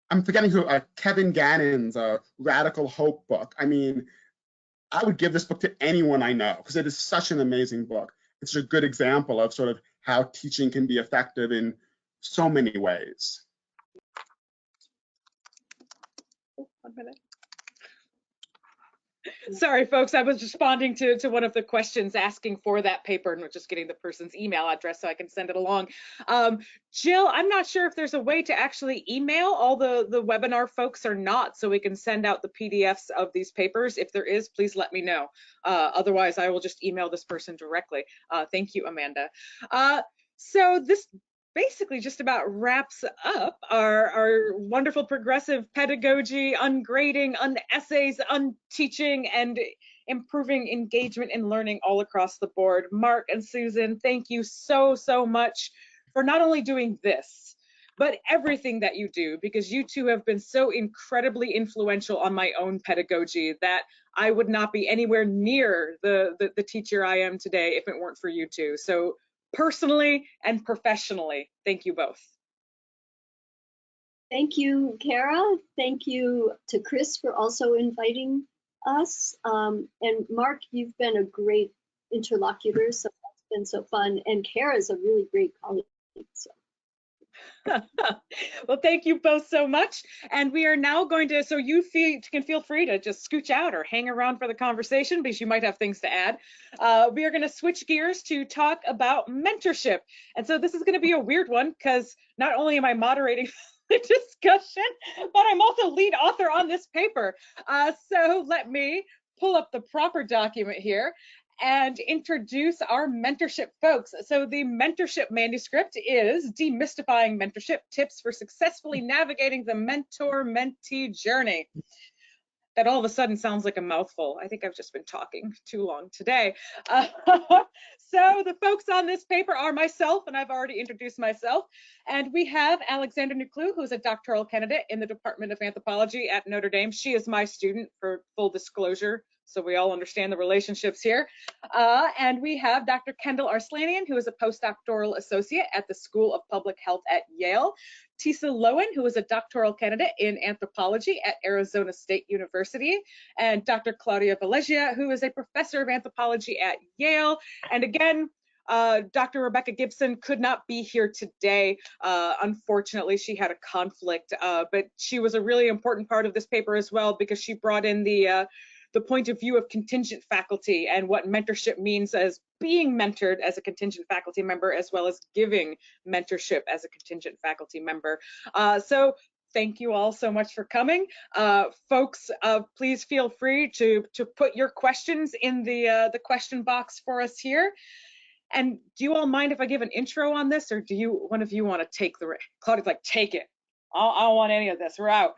I'm forgetting who, Kevin Gannon's Radical Hope book. I mean, I would give this book to anyone I know because it is such an amazing book. It's a good example of sort of how teaching can be effective in so many ways. 1 minute. Sorry, folks, I was responding to one of the questions asking for that paper and just getting the person's email address so I can send it along. Jill, I'm not sure if there's a way to actually email all the webinar folks or not, so we can send out the PDFs of these papers. If there is, please let me know. Otherwise, I will just email this person directly. Thank you, Amanda. So this basically just about wraps up our wonderful progressive pedagogy, ungrading, essays, unteaching, and improving engagement in learning all across the board. Mark and Susan, thank you so much for not only doing this, but everything that you do, because you two have been so incredibly influential on my own pedagogy that I would not be anywhere near the teacher I am today if it weren't for you two. So personally and professionally, thank you both. Thank you, Kara. Thank you to Chris for also inviting us. And Mark, you've been a great interlocutor, so that's been so fun. And Kara's a really great colleague. So. Well, thank you both so much. And we are now going to, so you can feel free to just scooch out or hang around for the conversation because you might have things to add. We are going to switch gears to talk about mentorship. And so this is going to be a weird one because not only am I moderating the discussion, but I'm also lead author on this paper. So let me pull up the proper document here and introduce our mentorship folks. So the mentorship manuscript is Demystifying Mentorship, Tips for Successfully Navigating the Mentor-Mentee Journey. That all of a sudden sounds like a mouthful. I think I've just been talking too long today. So the folks on this paper are myself, and I've already introduced myself. And we have Alexandra Nuclew, who's a doctoral candidate in the Department of Anthropology at Notre Dame. She is my student, for full disclosure. so we all understand the relationships here. And we have Dr. Kendall Arslanian, who is a postdoctoral associate at the School of Public Health at Yale. Tisa Lowen, who is a doctoral candidate in anthropology at Arizona State University. And Dr. Claudia Valegia, who is a professor of anthropology at Yale. And again, Dr. Rebecca Gibson could not be here today. Unfortunately, she had a conflict, but she was a really important part of this paper as well, because she brought in the point of view of contingent faculty and what mentorship means as being mentored as a contingent faculty member, as well as giving mentorship as a contingent faculty member. So thank you all so much for coming. Folks, please feel free to put your questions in the question box for us here. And do you all mind if I give an intro on this, or do one of you want to take the, Claudia's like, take it. I don't want any of this, we're out.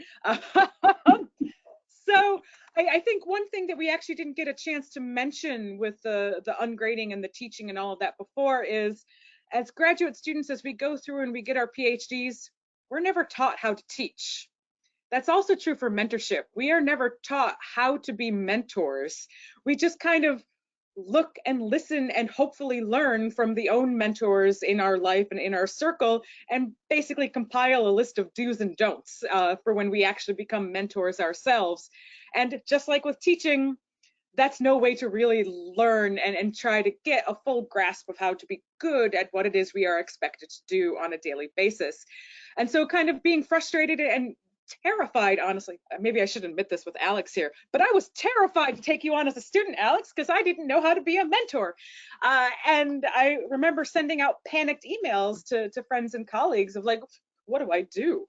So I think one thing that we actually didn't get a chance to mention with the ungrading and the teaching and all of that before is, as graduate students, as we go through and we get our PhDs, we're never taught how to teach. That's also true for mentorship. We are never taught how to be mentors. We just kind of look and listen and hopefully learn from the own mentors in our life and in our circle, and basically compile a list of do's and don'ts for when we actually become mentors ourselves. And just like with teaching, that's no way to really learn and try to get a full grasp of how to be good at what it is we are expected to do on a daily basis. And so kind of being frustrated and terrified, honestly, maybe I should admit this with Alex here, but I was terrified to take you on as a student, Alex, because I didn't know how to be a mentor. And I remember sending out panicked emails to friends and colleagues of like, what do I do?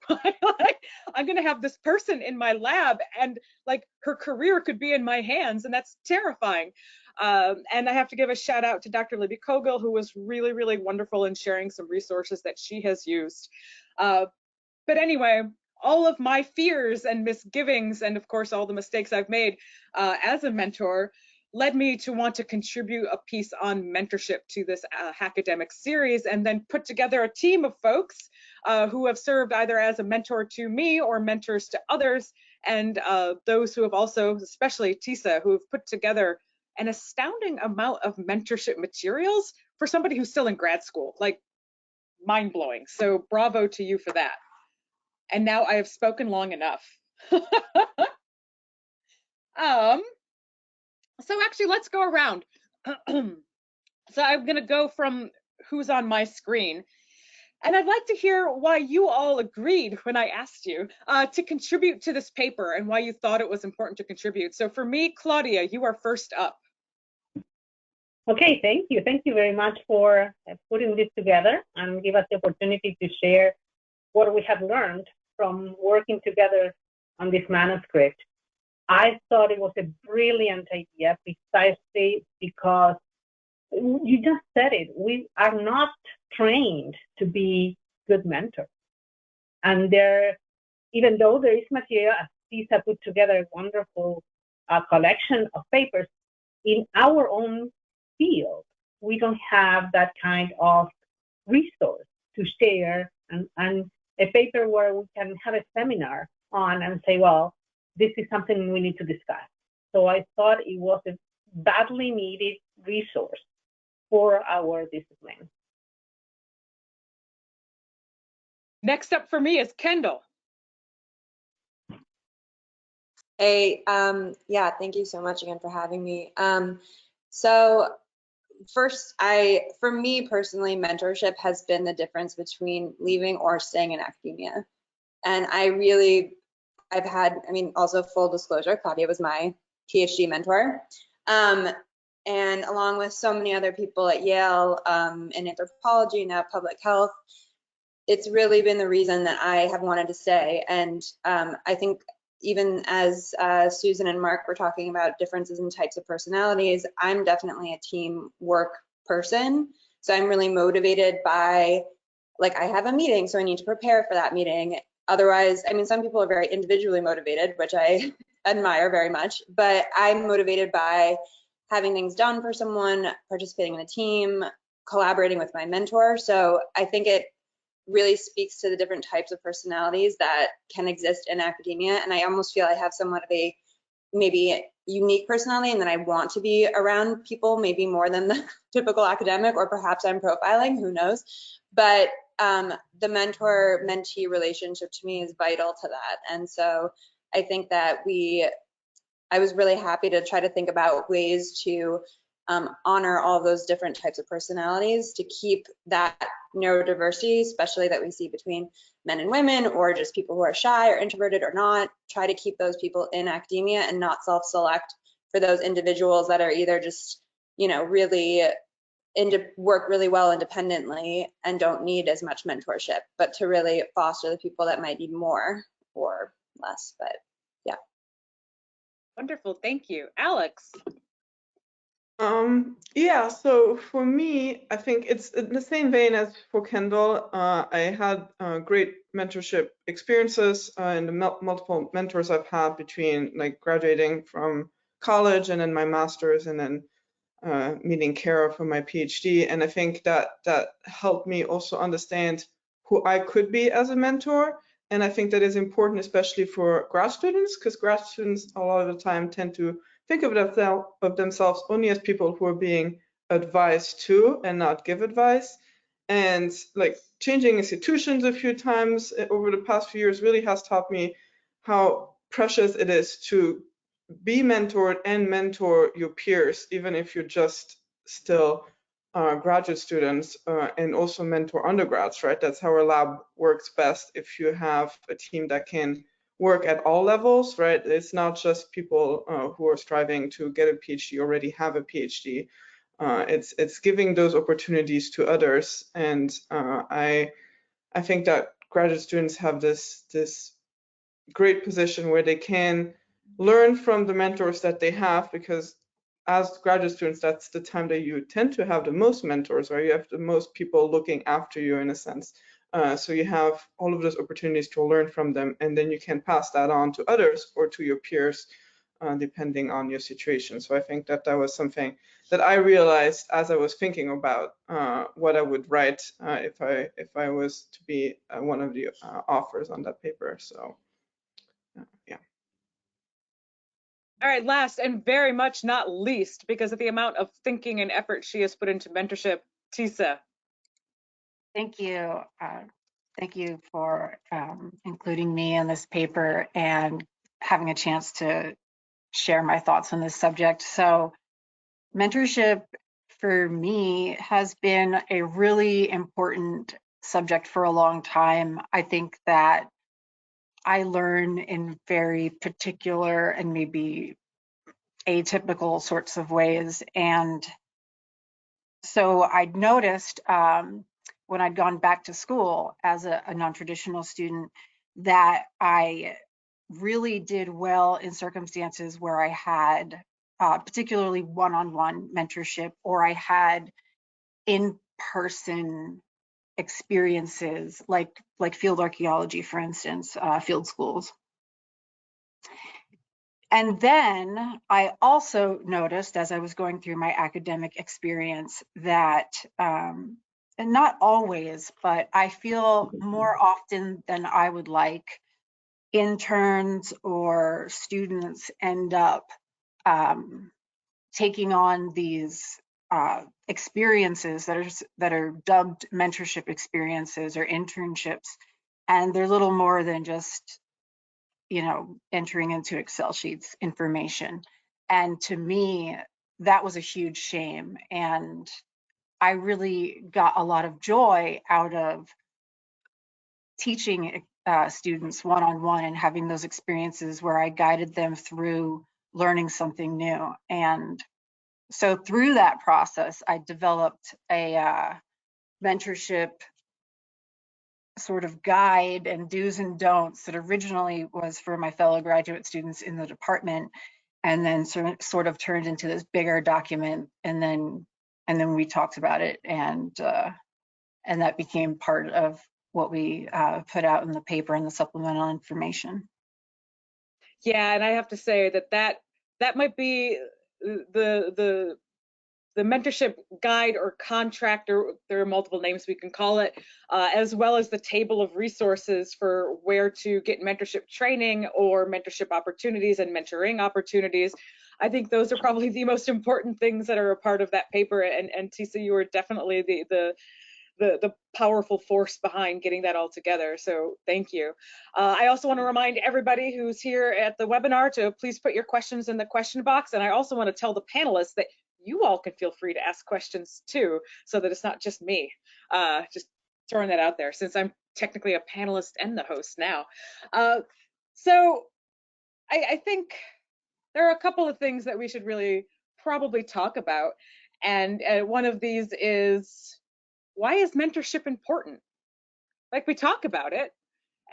I'm going to have this person in my lab and like her career could be in my hands, and that's terrifying. And I have to give a shout out to Dr. Libby Kogel, who was really, really wonderful in sharing some resources that she has used. But anyway, all of my fears and misgivings, and of course all the mistakes I've made as a mentor, led me to want to contribute a piece on mentorship to this academic series, and then put together a team of folks who have served either as a mentor to me or mentors to others, and those who have also, especially Tisa, who have put together an astounding amount of mentorship materials for somebody who's still in grad school, like mind-blowing. So bravo to you for that. And now I have spoken long enough. So actually, let's go around. So I'm going to go from who's on my screen. And I'd like to hear why you all agreed when I asked you to contribute to this paper and why you thought it was important to contribute. So for me, Claudia, you are first up. Okay, thank you. Thank you very much for putting this together and give us the opportunity to share what we have learned from working together on this manuscript. I thought it was a brilliant idea precisely because you just said it. We are not trained to be good mentors. And even though there is material, as Tisa put together a wonderful collection of papers, in our own field, we don't have that kind of resource to share and a paper where we can have a seminar on and say, well, this is something we need to discuss. So I thought it was a badly needed resource for our discipline. Next up for me is Kendall. Hey, yeah, thank you so much again for having me. So first, for me personally, mentorship has been the difference between leaving or staying in academia. And I've had, also full disclosure, Claudia was my PhD mentor. And along with so many other people at Yale in anthropology, now public health, it's really been the reason that I have wanted to stay. And I think even as Susan and Mark were talking about differences in types of personalities, I'm definitely a teamwork person. So I'm really motivated by, like, I have a meeting, so I need to prepare for that meeting. Otherwise, some people are very individually motivated, which I admire very much, but I'm motivated by having things done for someone, participating in a team, collaborating with my mentor. So I think it really speaks to the different types of personalities that can exist in academia. And I almost feel I have somewhat of a maybe unique personality and that I want to be around people maybe more than the typical academic, or perhaps I'm profiling, who knows. But the mentor-mentee relationship to me is vital to that. And so I think that I was really happy to try to think about ways to honor all of those different types of personalities, to keep that neurodiversity, especially that we see between men and women, or just people who are shy or introverted or not, try to keep those people in academia and not self-select for those individuals that are either just, really work really well independently and don't need as much mentorship, but to really foster the people that might need more or less. But yeah. Wonderful, thank you. Alex. Yeah, so for me, I think it's in the same vein as for Kendall. I had great mentorship experiences and the multiple mentors I've had between like graduating from college and then my master's and then meeting Kara for my PhD. And I think that helped me also understand who I could be as a mentor. And I think that is important, especially for grad students, because grad students a lot of the time tend to think of themselves only as people who are being advised to and not give advice. And like changing institutions a few times over the past few years really has taught me how precious it is to be mentored and mentor your peers, even if you're just still graduate students, and also mentor undergrads, right? That's how our lab works best. If you have a team that can work at all levels, right? It's not just people who are striving to get a PhD already have a PhD. It's giving those opportunities to others, and I think that graduate students have this great position where they can learn from the mentors that they have, because as graduate students, that's the time that you tend to have the most mentors, or you have the most people looking after you in a sense. So you have all of those opportunities to learn from them, and then you can pass that on to others or to your peers, depending on your situation. So I think that was something that I realized as I was thinking about what I would write if I was to be one of the authors on that paper. So yeah. All right, last and very much not least, because of the amount of thinking and effort she has put into mentorship, Tisa. Thank you. Thank you for including me in this paper and having a chance to share my thoughts on this subject. So mentorship for me has been a really important subject for a long time. I think that I learn in very particular and maybe atypical sorts of ways. And so I'd noticed when I'd gone back to school as a non-traditional student that I really did well in circumstances where I had particularly one-on-one mentorship, or I had in-person experiences like field archaeology, for instance, field schools. And then I also noticed as I was going through my academic experience that, and not always, but I feel more often than I would like, interns or students end up taking on these experiences that are dubbed mentorship experiences or internships, and they're little more than just entering into Excel sheets information. And to me, that was a huge shame. And I really got a lot of joy out of teaching students one-on-one and having those experiences where I guided them through learning something new. And so through that process, I developed a mentorship sort of guide and do's and don'ts that originally was for my fellow graduate students in the department, and then sort of turned into this bigger document, and then we talked about it, and that became part of what we put out in the paper and the supplemental information. Yeah, and I have to say that might be the mentorship guide or contract, or there are multiple names we can call it, as well as the table of resources for where to get mentorship training or mentorship opportunities and mentoring opportunities. I think those are probably the most important things that are a part of that paper. And Tisa, you are definitely the powerful force behind getting that all together. So thank you. I also want to remind everybody who's here at the webinar to please put your questions in the question box. And I also want to tell the panelists that you all can feel free to ask questions too, so that it's not just me. Just throwing that out there, since I'm technically a panelist and the host now. So I think there are a couple of things that we should really probably talk about. And one of these is, why is mentorship important? Like, we talk about it,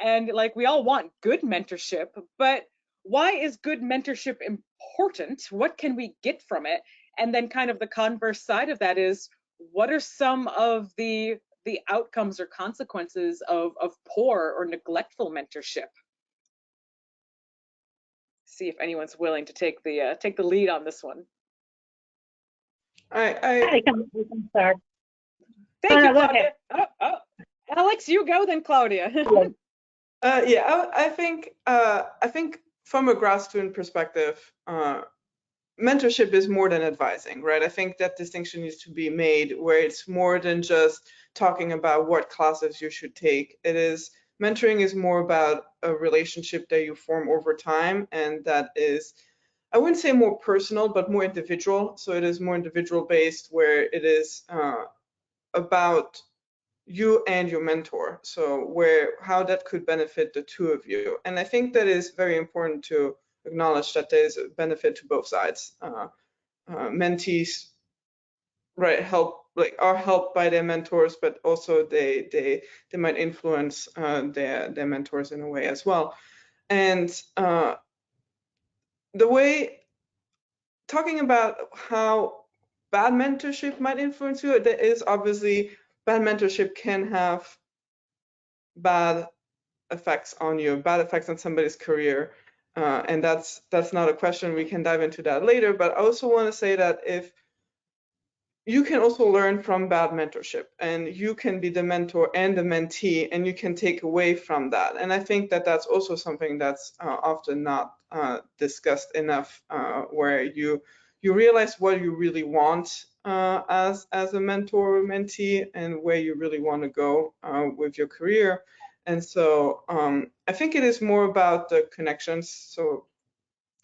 and like we all want good mentorship, but why is good mentorship important? What can we get from it? And then kind of the converse side of that is, what are some of the outcomes or consequences of poor or neglectful mentorship? See if anyone's willing to take the lead on this one. I can start. Thank you, go Claudia. Oh, Alex, you go, then Claudia. Yeah, I think from a grad student perspective, mentorship is more than advising, right? I think that distinction needs to be made, where it's more than just talking about what classes you should take. Mentoring is more about a relationship that you form over time, and that is, I wouldn't say more personal, but more individual. So it is more individual based, where it is about you and your mentor. So how that could benefit the two of you. And I think that is very important to acknowledge, that there is a benefit to both sides. Mentees, right, are helped by their mentors, but also they might influence their mentors in a way as well. And the way, talking about how bad mentorship might influence you, there is obviously, bad mentorship can have bad effects on you, bad effects on somebody's career. And that's not a question. We can dive into that later. But I also want to say that if you can also learn from bad mentorship, and you can be the mentor and the mentee, and you can take away from that. And I think that that's also something that's often not discussed enough, where you realize what you really want as a mentor or mentee, and where you really want to go with your career. And so I think it is more about the connections so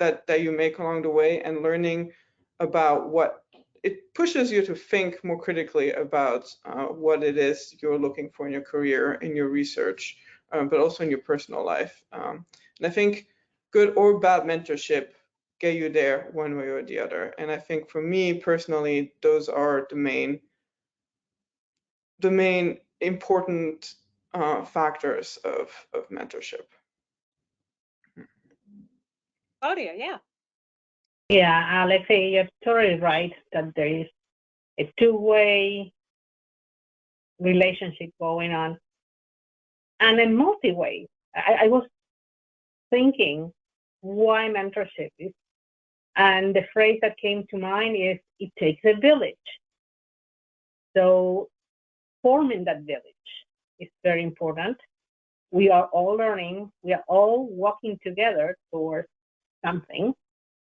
that you make along the way, and learning about what it pushes you to think more critically about what it is you're looking for in your career, in your research, but also in your personal life. And I think good or bad mentorship get you there one way or the other. And I think for me personally, those are the main important factors of mentorship. Claudia, yeah. Yeah, Alexei, you're totally right that there is a two-way relationship going on, and in multi-way. I was thinking why mentorship is, and the phrase that came to mind is, it takes a village. So forming that village is very important. We are all learning, we are all walking together towards something.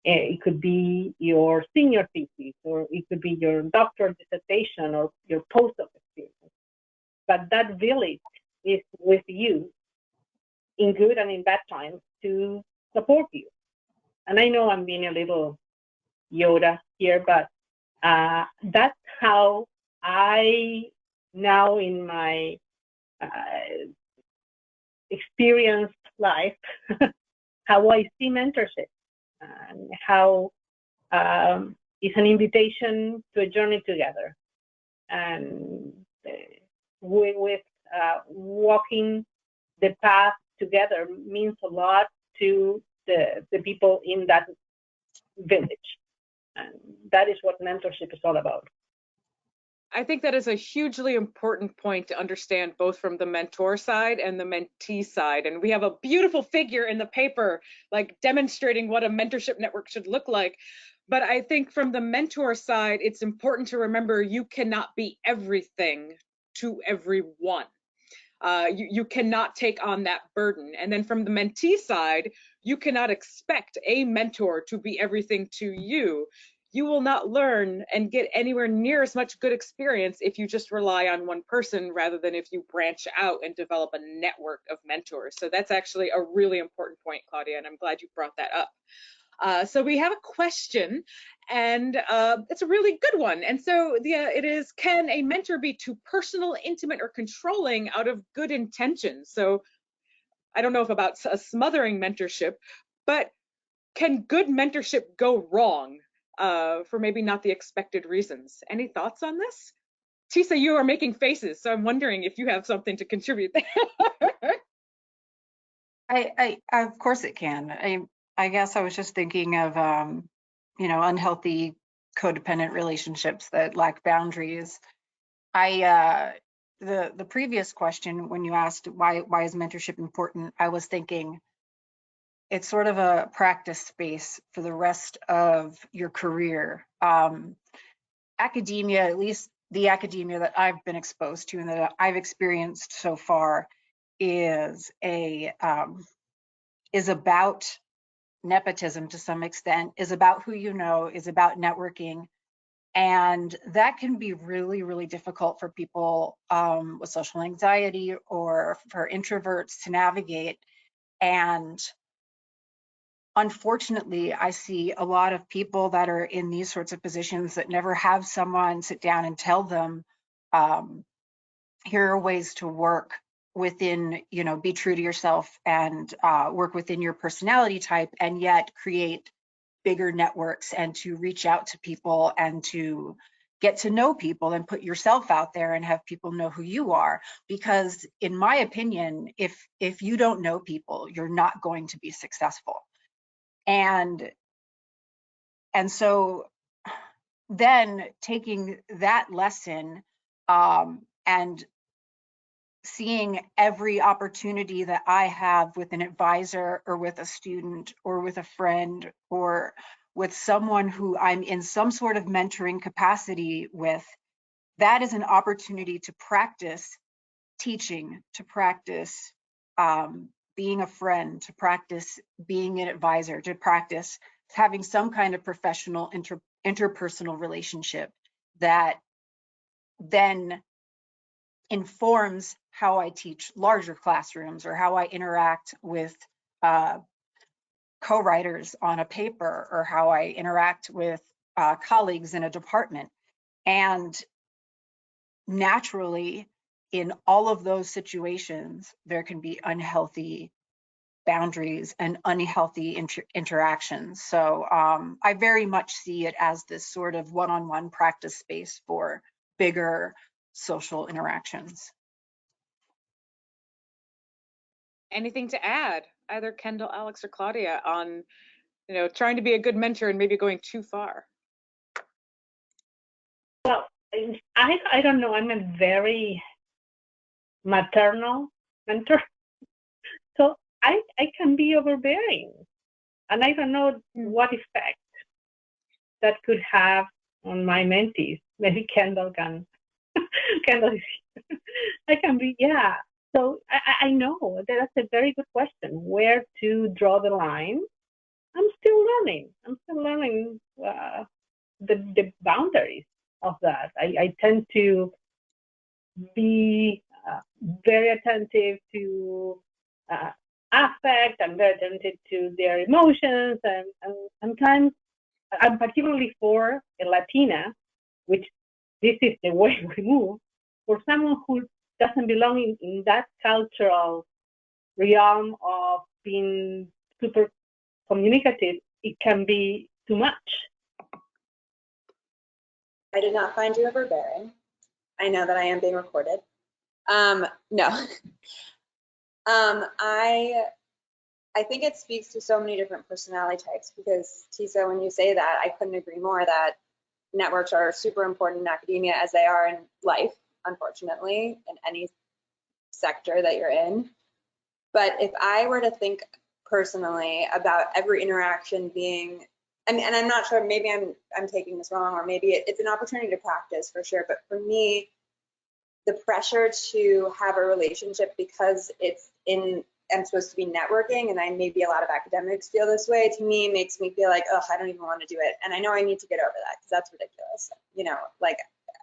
It could be your senior thesis, or it could be your doctoral dissertation, or your postdoc experience. But that village is with you in good and in bad times to support you. And I know I'm being a little Yoda here, but that's how I now in my experienced life, how I see mentorship, and how it's an invitation to a journey together, and with walking the path together means a lot to the people in that village, and that is what mentorship is all about. I think that is a hugely important point to understand, both from the mentor side and the mentee side. And we have a beautiful figure in the paper, like demonstrating what a mentorship network should look like. But I think from the mentor side, it's important to remember you cannot be everything to everyone. You cannot take on that burden. And then from the mentee side, you cannot expect a mentor to be everything to you. You will not learn and get anywhere near as much good experience if you just rely on one person rather than if you branch out and develop a network of mentors. So that's actually a really important point, Claudia, and I'm glad you brought that up. So we have a question, and it's a really good one. And so it is, can a mentor be too personal, intimate, or controlling out of good intentions? So I don't know if about a smothering mentorship, but can good mentorship go wrong for maybe not the expected reasons? Any thoughts on this? Tisa, you are making faces, so I'm wondering if you have something to contribute there. Of course it can. I guess I was just thinking of, unhealthy codependent relationships that lack boundaries. The previous question, when you asked why is mentorship important, I was thinking it's sort of a practice space for the rest of your career. Academia, at least the academia that I've been exposed to and that I've experienced so far, is about nepotism to some extent, is about who you know, is about networking. And that can be really, really difficult for people with social anxiety or for introverts to navigate. And unfortunately, I see a lot of people that are in these sorts of positions that never have someone sit down and tell them, here are ways to work within, be true to yourself and work within your personality type, and yet create bigger networks and to reach out to people and to get to know people and put yourself out there and have people know who you are. Because in my opinion, if you don't know people, you're not going to be successful. And so then taking that lesson and seeing every opportunity that I have with an advisor or with a student or with a friend or with someone who I'm in some sort of mentoring capacity with, that is an opportunity to practice teaching, to practice being a friend, to practice being an advisor, to practice having some kind of professional interpersonal relationship that then informs how I teach larger classrooms or how I interact with co-writers on a paper or how I interact with colleagues in a department. And naturally, in all of those situations, there can be unhealthy boundaries and unhealthy interactions. So I very much see it as this sort of one-on-one practice space for bigger social interactions. Anything to add, either Kendall, Alex, or Claudia, on trying to be a good mentor and maybe going too far? Well, I don't know. I'm a very maternal mentor, so I can be overbearing, and I don't know what effect that could have on my mentees. Maybe Kendall can. Kendall, I can be, yeah. So I know that's a very good question. Where to draw the line? I'm still learning. The boundaries of that. I tend to be very attentive to affect. I'm very attentive to their emotions, and sometimes I'm particularly for a Latina, which this is the way we move, for someone who doesn't belong in that cultural realm of being super communicative, it can be too much. I did not find you overbearing. I know that I am being recorded. No. I think it speaks to so many different personality types, because Tisa, when you say that, I couldn't agree more that networks are super important in academia, as they are in life, unfortunately, in any sector that you're in. But if I were to think personally about every interaction being I mean, and I'm not sure, maybe I'm taking this wrong, or maybe it's an opportunity to practice for sure. But for me, the pressure to have a relationship because I'm supposed to be networking, and maybe a lot of academics feel this way, to me makes me feel like, oh, I don't even want to do it. And I know I need to get over that because that's ridiculous. You know, like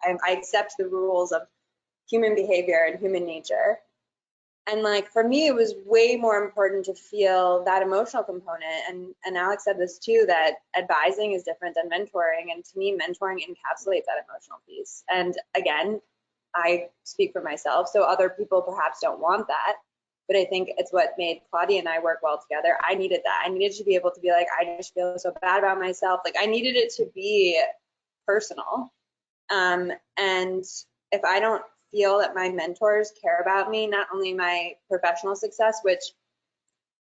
I accept the rules of human behavior and human nature. And like, for me, it was way more important to feel that emotional component. And Alex said this too, that advising is different than mentoring. And to me, mentoring encapsulates that emotional piece. And again, I speak for myself, so other people perhaps don't want that. But I think it's what made Claudia and I work well together. I needed that. I needed to be able to be like, I just feel so bad about myself. Like, I needed it to be personal. And if I don't feel that my mentors care about me, not only my professional success, which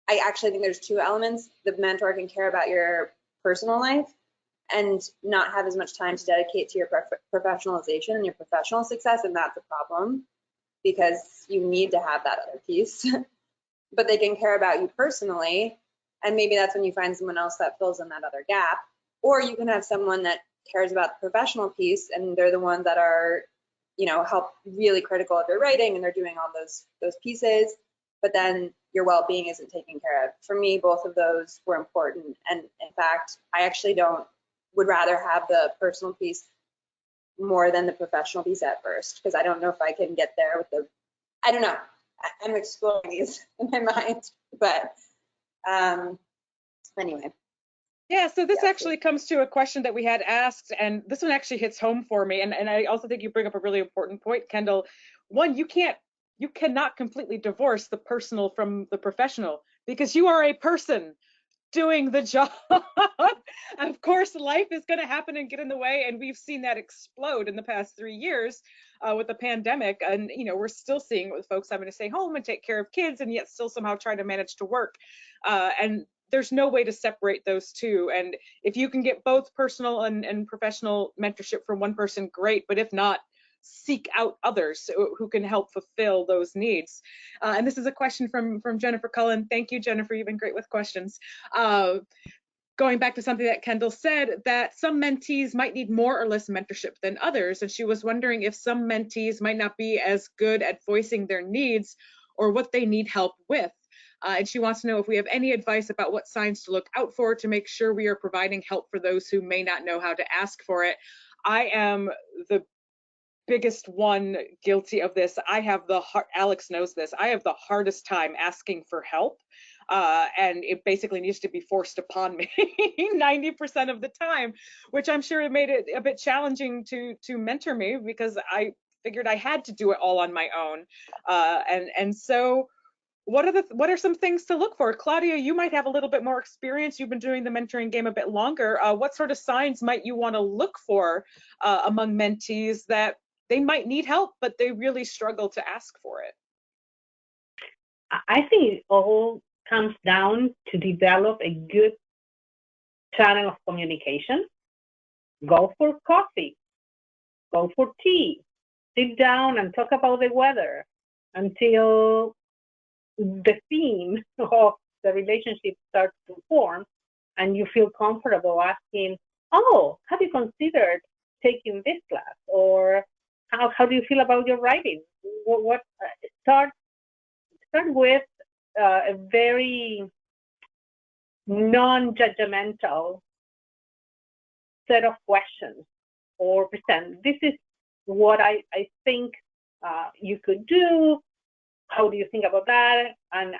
I actually think there's two elements. The mentor can care about your personal life and not have as much time to dedicate to your professionalization and your professional success, and that's a problem because you need to have that other piece. But they can care about you personally, and maybe that's when you find someone else that fills in that other gap. Or you can have someone that cares about the professional piece, and they're the ones that are, you know, help really critical of your writing, and they're doing all those pieces, but then your well-being isn't taken care of. For me, both of those were important, and in fact, I actually would rather have the personal piece more than the professional piece at first, because I don't know if I can get there with I don't know. I'm exploring these in my mind, but anyway. Yeah, so this actually comes to a question that we had asked, and this one actually hits home for me. And I also think you bring up a really important point, Kendall. One, you cannot completely divorce the personal from the professional, because you are a person doing the job. Of course, life is going to happen and get in the way, and we've seen that explode in the past 3 years with the pandemic. And you know, we're still seeing it with folks having to stay home and take care of kids, and yet still somehow trying to manage to work. And there's no way to separate those two. And if you can get both personal and professional mentorship from one person, great. But if not, seek out others who can help fulfill those needs. And this is a question from Jennifer Cullen. Thank you, Jennifer. You've been great with questions. Going back to something that Kendall said, that some mentees might need more or less mentorship than others. And she was wondering if some mentees might not be as good at voicing their needs or what they need help with. And she wants to know if we have any advice about what signs to look out for to make sure we are providing help for those who may not know how to ask for it. I am the biggest one guilty of this. Alex knows this. I have the hardest time asking for help. And it basically needs to be forced upon me 90% of the time, which I'm sure made it a bit challenging to mentor me, because I figured I had to do it all on my own. And so what are some things to look for? Claudia, you might have a little bit more experience. You've been doing the mentoring game a bit longer. What sort of signs might you want to look for among mentees that they might need help, but they really struggle to ask for it? I think it all comes down to develop a good channel of communication. Go for coffee, go for tea, sit down and talk about the weather until the theme of the relationship starts to form and you feel comfortable asking, oh, have you considered taking this class? Or how do you feel about your writing? Start with a very non-judgmental set of questions, or present, this is what I think you could do. How do you think about that? And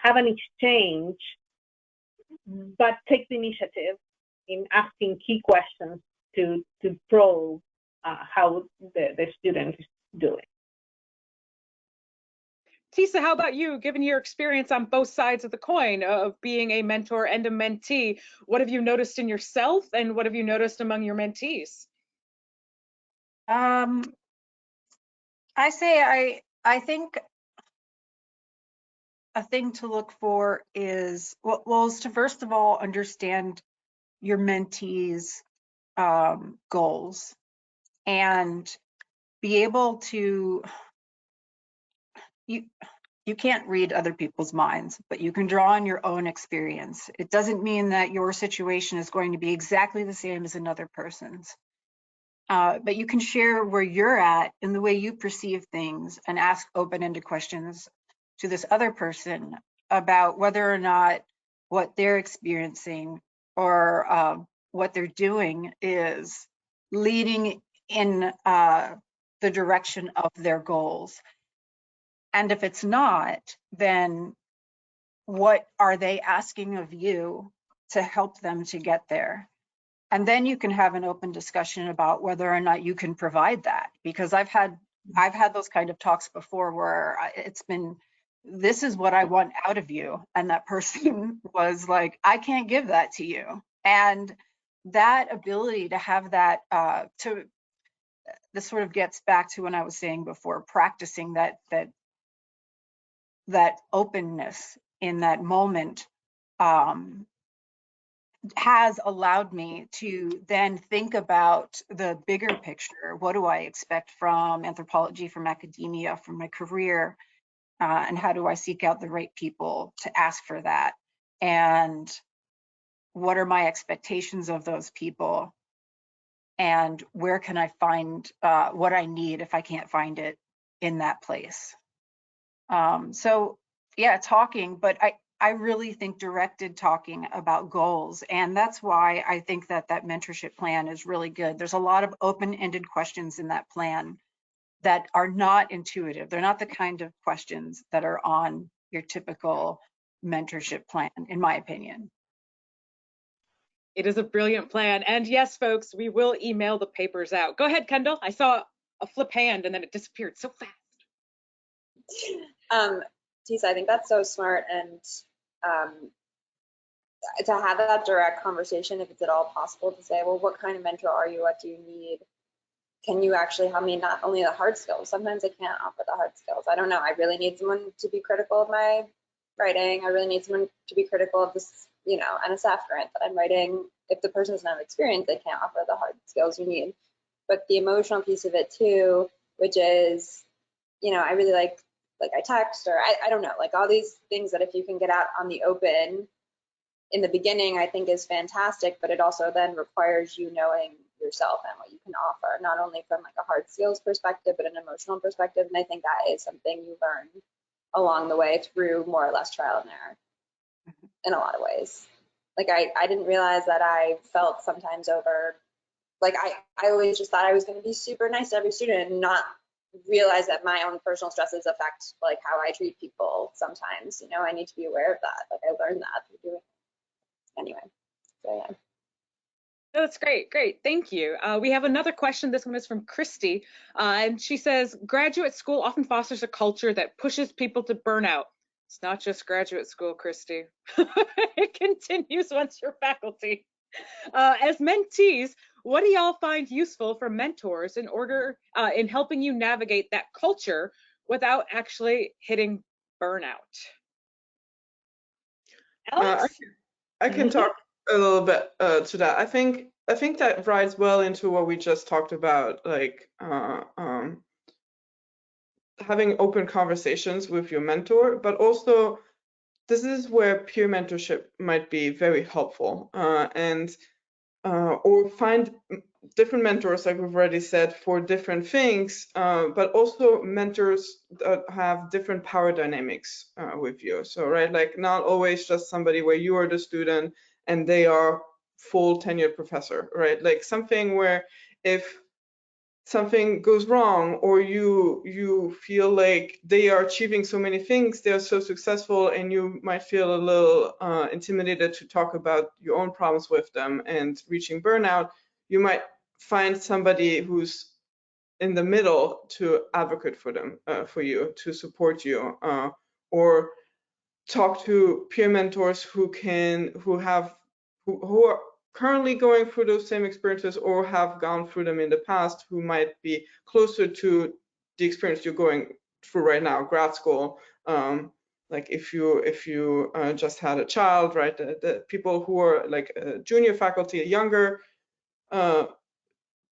have an exchange, but take the initiative in asking key questions to probe how the student is doing. Tisa, how about you? Given your experience on both sides of the coin of being a mentor and a mentee, what have you noticed in yourself, and what have you noticed among your mentees? I think a thing to look for is, is to first of all understand your mentees' goals and be able to, you can't read other people's minds, but you can draw on your own experience. It doesn't mean that your situation is going to be exactly the same as another person's. But you can share where you're at in the way you perceive things and ask open-ended questions to this other person about whether or not what they're experiencing or what they're doing is leading in the direction of their goals. And if it's not, then what are they asking of you to help them to get there? And then you can have an open discussion about whether or not you can provide that. Because I've had those kind of talks before where it's been, this is what I want out of you. And that person was like, I can't give that to you. And that ability to have that, this sort of gets back to when I was saying before, practicing that openness in that moment has allowed me to then think about the bigger picture. What do I expect from anthropology, from academia, from my career? And how do I seek out the right people to ask for that? And what are my expectations of those people? And where can I find what I need if I can't find it in that place? So yeah, talking, but I really think directed talking about goals. And that's why I think that mentorship plan is really good. There's a lot of open-ended questions in that plan that are not intuitive. They're not the kind of questions that are on your typical mentorship plan, in my opinion. It is a brilliant plan. And yes, folks, we will email the papers out. Go ahead, Kendall. I saw a flip hand and then it disappeared so fast. Tisa, I think that's so smart, and to have that direct conversation, if it's at all possible, to say, well, what kind of mentor are you? What do you need? Can you actually help me? Not only the hard skills, sometimes I can't offer the hard skills. I don't know. I really need someone to be critical of my writing. I really need someone to be critical of this, NSF grant that I'm writing. If the person doesn't have experience, they can't offer the hard skills you need. But the emotional piece of it too, which is, I really like I text, or I don't know, like all these things that if you can get out on the open in the beginning, I think is fantastic, but it also then requires you knowing yourself and what you can offer, not only from like a hard skills perspective, but an emotional perspective. And I think that is something you learn along the way through more or less trial and error in a lot of ways. Like I didn't realize that I felt sometimes over, like I always just thought I was going to be super nice to every student and not realize that my own personal stresses affect like how I treat people sometimes. I need to be aware of that. Like I learned that through doing it. Anyway, so yeah. That's great. Thank you. We have another question. This one is from Christy. And she says, graduate school often fosters a culture that pushes people to burnout. It's not just graduate school, Christy. It continues once you're faculty. As mentees, what do y'all find useful for mentors in order in helping you navigate that culture without actually hitting burnout? Alex? I can talk a little bit to that. I think that rides well into what we just talked about, like having open conversations with your mentor, but also this is where peer mentorship might be very helpful, or find different mentors, like we've already said, for different things, but also mentors that have different power dynamics with you. So, right, like not always just somebody where you are the student and they are full tenured professor, right? Like something where if something goes wrong, or you feel like they are achieving so many things, they're so successful, and you might feel a little intimidated to talk about your own problems with them and reaching burnout, you might find somebody who's in the middle to advocate for them, for you, to support you, or talk to peer mentors who are currently going through those same experiences or have gone through them in the past, who might be closer to the experience you're going through right now, grad school. Like if you just had a child, right? The people who are like junior faculty, younger,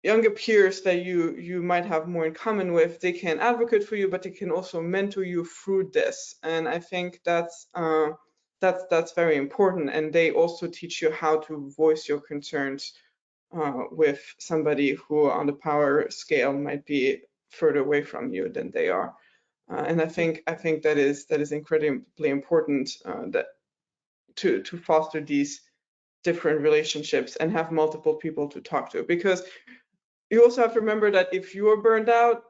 younger peers that you might have more in common with, they can advocate for you, but they can also mentor you through this. And I think that's very important. And they also teach you how to voice your concerns with somebody who on the power scale might be further away from you than they are. And I think that is incredibly important, that to foster these different relationships and have multiple people to talk to, because you also have to remember that if you are burned out,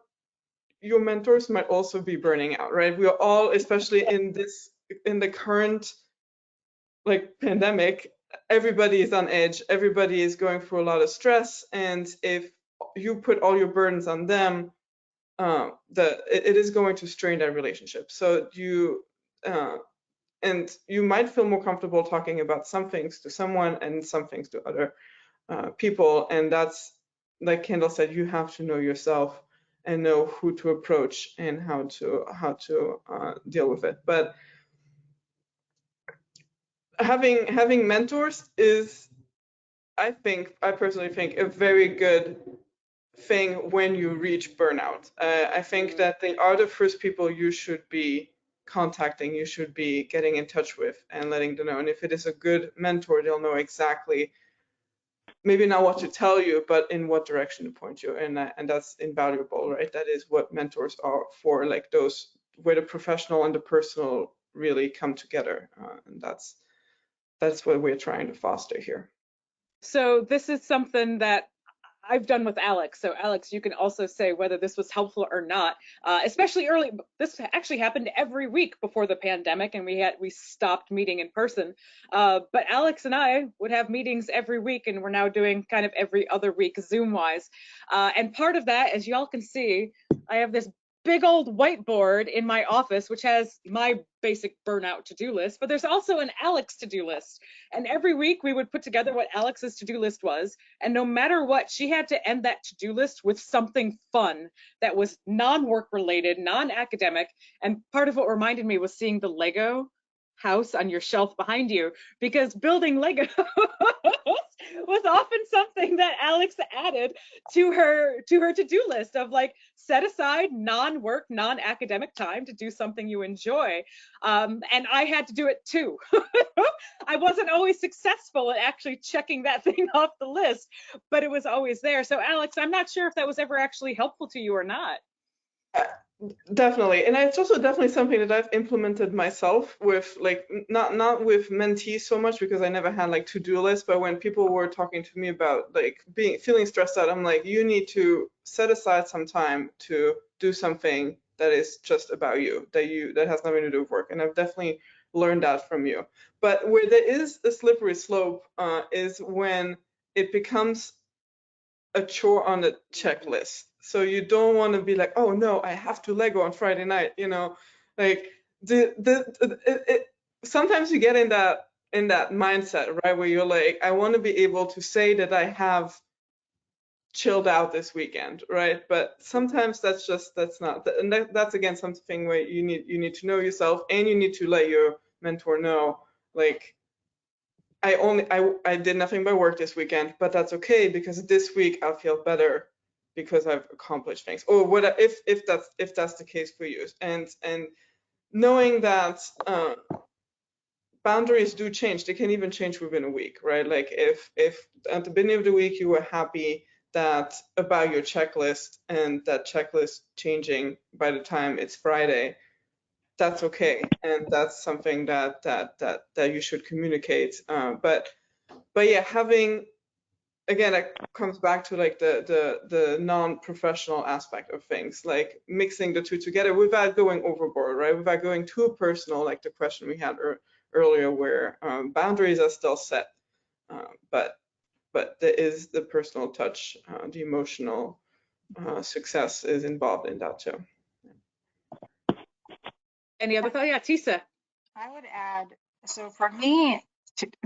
your mentors might also be burning out, right? We are all, especially in the current like pandemic, everybody is on edge, everybody is going through a lot of stress, and if you put all your burdens on them, it is going to strain that relationship. So you might feel more comfortable talking about some things to someone and some things to other people, and that's, like Kendall said, you have to know yourself and know who to approach and how to deal with it. But having mentors is, I personally think, a very good thing when you reach burnout. I think that they are the first people you should be contacting, you should be getting in touch with and letting them know. And if it is a good mentor, they'll know exactly, maybe not what to tell you, but in what direction to point you. And that's invaluable, right? That is what mentors are for, like those where the professional and the personal really come together. And that's what we're trying to foster here. So this is something that I've done with Alex. So Alex, you can also say whether this was helpful or not, especially early. This actually happened every week before the pandemic, and we stopped meeting in person. But Alex and I would have meetings every week, and we're now doing kind of every other week Zoom wise. And part of that, as y'all can see, I have this big old whiteboard in my office, which has my basic burnout to-do list, but there's also an Alex to-do list. And every week we would put together what Alex's to-do list was. And no matter what, she had to end that to-do list with something fun that was non-work related, non-academic. And part of what reminded me was seeing the Lego house on your shelf behind you, because building Legos was often something that Alex added to her to-do list of like, set aside non-work, non-academic time to do something you enjoy. And I had to do it too. I wasn't always successful at actually checking that thing off the list, but it was always there. So Alex, I'm not sure if that was ever actually helpful to you or not. Definitely, and it's also definitely something that I've implemented myself with, like, not with mentees so much, because I never had like to-do lists, but when people were talking to me about like feeling stressed out, I'm like, you need to set aside some time to do something that is just about you, that has nothing to do with work. And I've definitely learned that from you. But where there is a slippery slope is when it becomes a chore on the checklist. So you don't want to be like, oh no, I have to Lego on Friday night, like sometimes you get in that mindset, right, where you're like, I want to be able to say that I have chilled out this weekend, right? But sometimes that's not, and that's again something where you need to know yourself, and you need to let your mentor know, like, I did nothing but work this weekend, but that's okay, because this week I'll feel better because I've accomplished things. Or what if that's the case for you, and knowing that boundaries do change. They can even change within a week, right? Like if at the beginning of the week you were happy about your checklist, and that checklist changing by the time it's Friday, that's okay, and that's something that you should communicate. But yeah, having, again, it comes back to like the non-professional aspect of things, like mixing the two together without going overboard, right? Without going too personal, like the question we had earlier, where boundaries are still set, but there is the personal touch, the emotional success is involved in that too. Any other thought? Yeah, Tisa. I would add, so for me,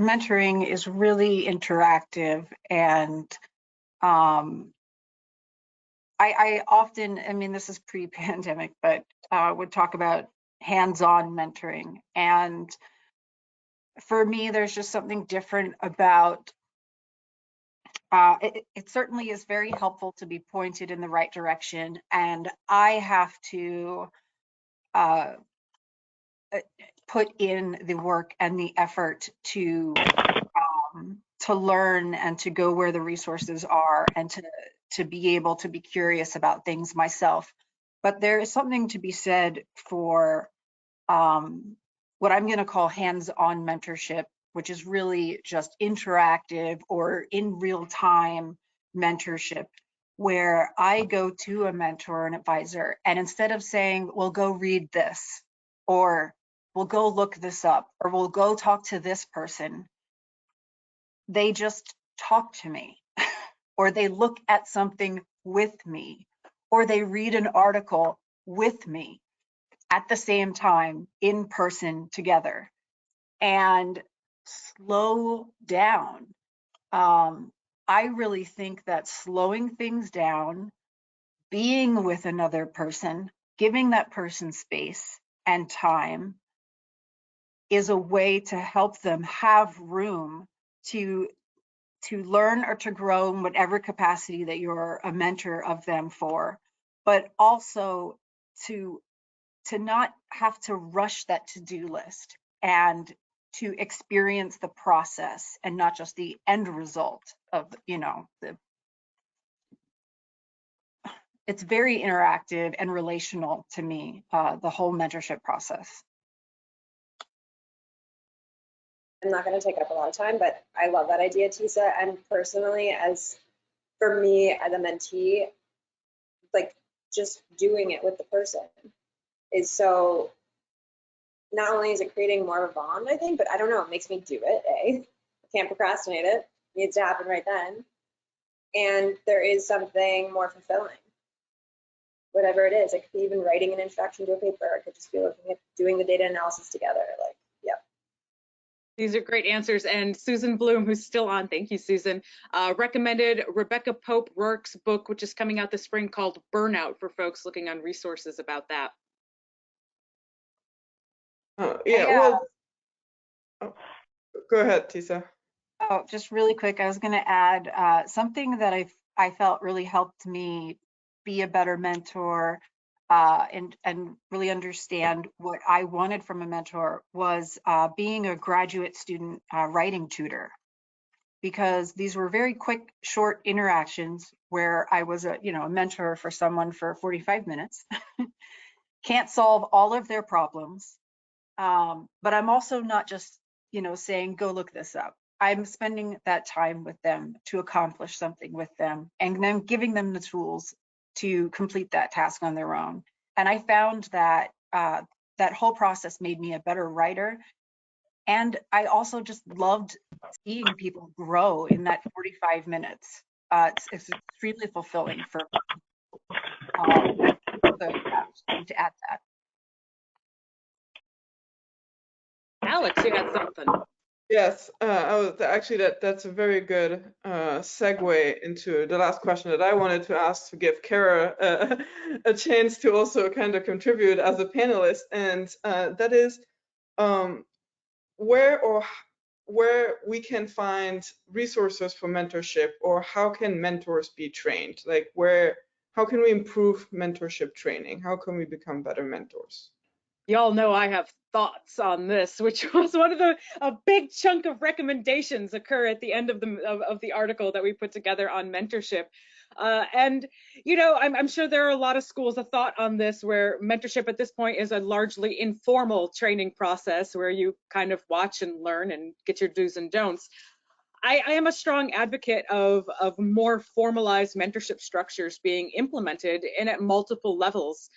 mentoring is really interactive, and I often, I mean, this is pre-pandemic, but would talk about hands-on mentoring. And for me, there's just something different about it certainly is very helpful to be pointed in the right direction, and I have to put in the work and the effort to learn and to go where the resources are, and to be able to be curious about things myself. But there is something to be said for what I'm going to call hands-on mentorship, which is really just interactive or in real time mentorship, where I go to a mentor or an advisor, and instead of saying, well, go read this, or we'll go look this up, or we'll go talk to this person, they just talk to me, or they look at something with me, or they read an article with me at the same time in person together, and slow down. I really think that slowing things down, being with another person, giving that person space and time is a way to help them have room to learn or to grow in whatever capacity that you're a mentor of them for, but also to not have to rush that to-do list, and to experience the process and not just the end result of, it's very interactive and relational to me, the whole mentorship process. I'm not going to take up a lot of time, but I love that idea, Tisa. And personally, for me as a mentee, like just doing it with the person is so, not only is it creating more of a bond, I think, but I don't know, it makes me do it. I can't procrastinate it. It needs to happen right then. And there is something more fulfilling. Whatever it is, it could be even writing an introduction to a paper. It could just be looking at doing the data analysis together. Like, yeah. These are great answers. And Susan Bloom, who's still on, thank you, Susan, recommended Rebecca Pope Rourke's book, which is coming out this spring, called Burnout, for folks looking on resources about that. Well, go ahead, Tisa. Oh, just really quick, I was going to add something that I felt really helped me be a better mentor and really understand what I wanted from a mentor was being a graduate student writing tutor, because these were very quick, short interactions where I was a mentor for someone for 45 minutes. Can't solve all of their problems, but I'm also not just saying go look this up. I'm spending that time with them to accomplish something with them, and then giving them the tools to complete that task on their own. And I found that that whole process made me a better writer. And I also just loved seeing people grow in that 45 minutes. It's extremely fulfilling for to add that. Alex, you had something. Yes, that's a very good segue into the last question that I wanted to ask, to give Kara a chance to also kind of contribute as a panelist, and that is where we can find resources for mentorship, or how can mentors be trained? Like how can we improve mentorship training? How can we become better mentors? Y'all know I have thoughts on this, which was one of a big chunk of recommendations occur at the end of the article that we put together on mentorship. And I'm sure there are a lot of schools of thought on this, where mentorship at this point is a largely informal training process where you kind of watch and learn and get your do's and don'ts. I am a strong advocate of more formalized mentorship structures being implemented and at multiple levels,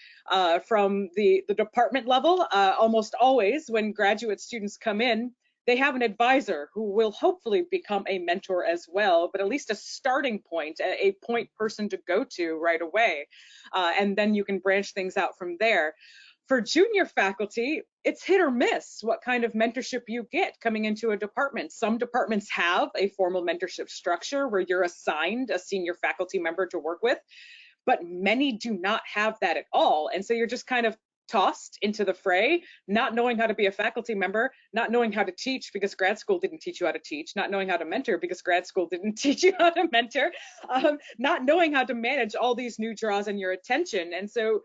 from the department level. Almost always when graduate students come in, they have an advisor who will hopefully become a mentor as well, but at least a starting point, a point person to go to right away. And then you can branch things out from there. For junior faculty, it's hit or miss what kind of mentorship you get coming into a department. Some departments have a formal mentorship structure where you're assigned a senior faculty member to work with, but many do not have that at all. And so you're just kind of tossed into the fray, not knowing how to be a faculty member, not knowing how to teach because grad school didn't teach you how to teach, not knowing how to mentor because grad school didn't teach you how to mentor, not knowing how to manage all these new draws on your attention. And so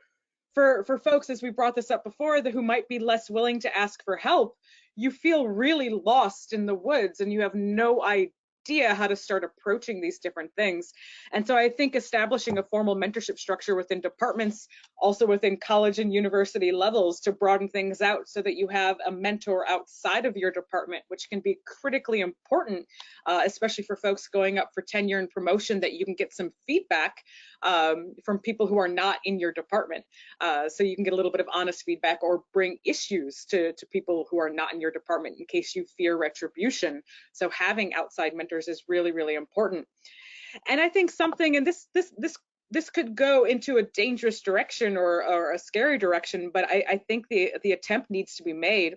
for folks, as we brought this up before, who might be less willing to ask for help, you feel really lost in the woods and you have no idea how to start approaching these different things. And so I think establishing a formal mentorship structure within departments, also within college and university levels, to broaden things out so that you have a mentor outside of your department, which can be critically important, especially for folks going up for tenure and promotion, that you can get some feedback from people who are not in your department. So you can get a little bit of honest feedback or bring issues to people who are not in your department in case you fear retribution. So having outside mentors is really, really important. And I think something, and this could go into a dangerous direction or a scary direction, but I think the attempt needs to be made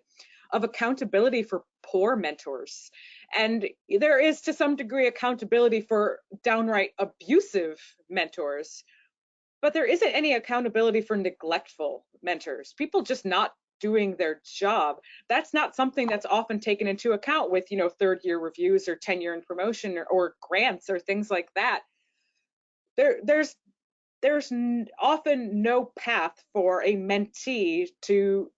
of accountability for poor mentors. And there is to some degree accountability for downright abusive mentors, but there isn't any accountability for neglectful mentors, people just not doing their job. That's not something that's often taken into account with, third year reviews or tenure and promotion or grants or things like that. There's often no path for a mentee to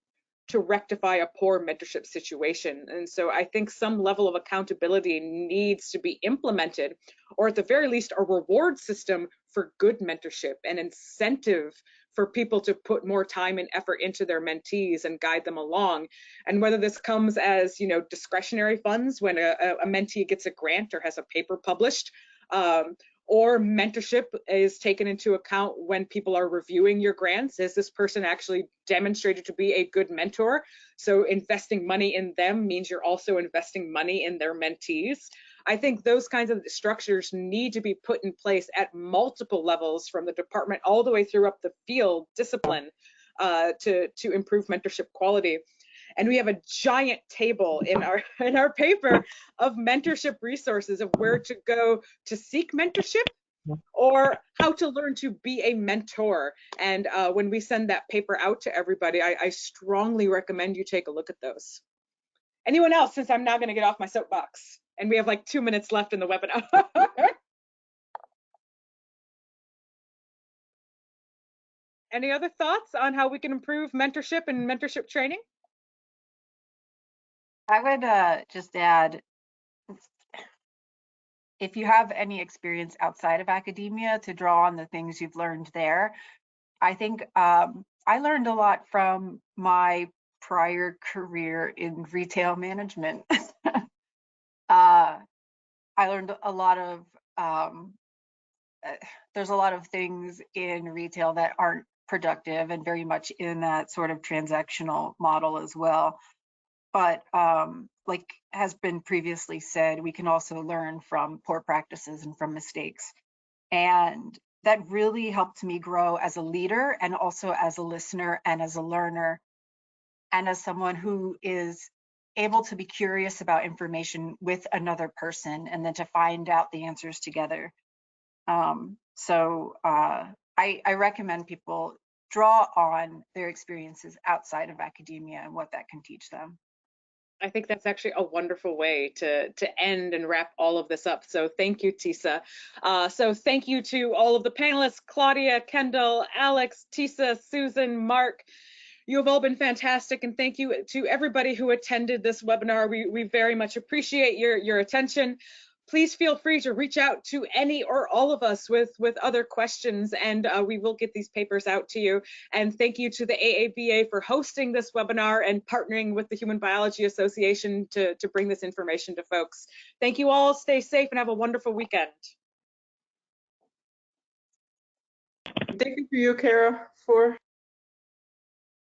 rectify a poor mentorship situation. And so I think some level of accountability needs to be implemented, or at the very least, a reward system for good mentorship, an incentive for people to put more time and effort into their mentees and guide them along. And whether this comes as, discretionary funds when a mentee gets a grant or has a paper published, or mentorship is taken into account when people are reviewing your grants. Is this person actually demonstrated to be a good mentor? So investing money in them means you're also investing money in their mentees. I think those kinds of structures need to be put in place at multiple levels, from the department all the way through up the field discipline, to improve mentorship quality. And we have a giant table in our paper of mentorship resources, of where to go to seek mentorship or how to learn to be a mentor. And when we send that paper out to everybody, I strongly recommend you take a look at those. Anyone else, since I'm now going to get off my soapbox and we have like 2 minutes left in the webinar. Any other thoughts on how we can improve mentorship and mentorship training? I would just add, if you have any experience outside of academia, to draw on the things you've learned there. I think I learned a lot from my prior career in retail management. I learned a lot of, there's a lot of things in retail that aren't productive and very much in that sort of transactional model as well. But like has been previously said, we can also learn from poor practices and from mistakes. And that really helped me grow as a leader, and also as a listener and as a learner, and as someone who is able to be curious about information with another person and then to find out the answers together. I recommend people draw on their experiences outside of academia and what that can teach them. I think that's actually a wonderful way to end and wrap all of this up. So thank you, Tisa. So thank you to all of the panelists, Claudia, Kendall, Alex, Tisa, Susan, Mark. You have all been fantastic, and thank you to everybody who attended this webinar. We very much appreciate your attention. Please feel free to reach out to any or all of us with other questions, and we will get these papers out to you. And thank you to the AABA for hosting this webinar and partnering with the Human Biology Association to bring this information to folks. Thank you all. Stay safe and have a wonderful weekend. Thank you to you, Kara, for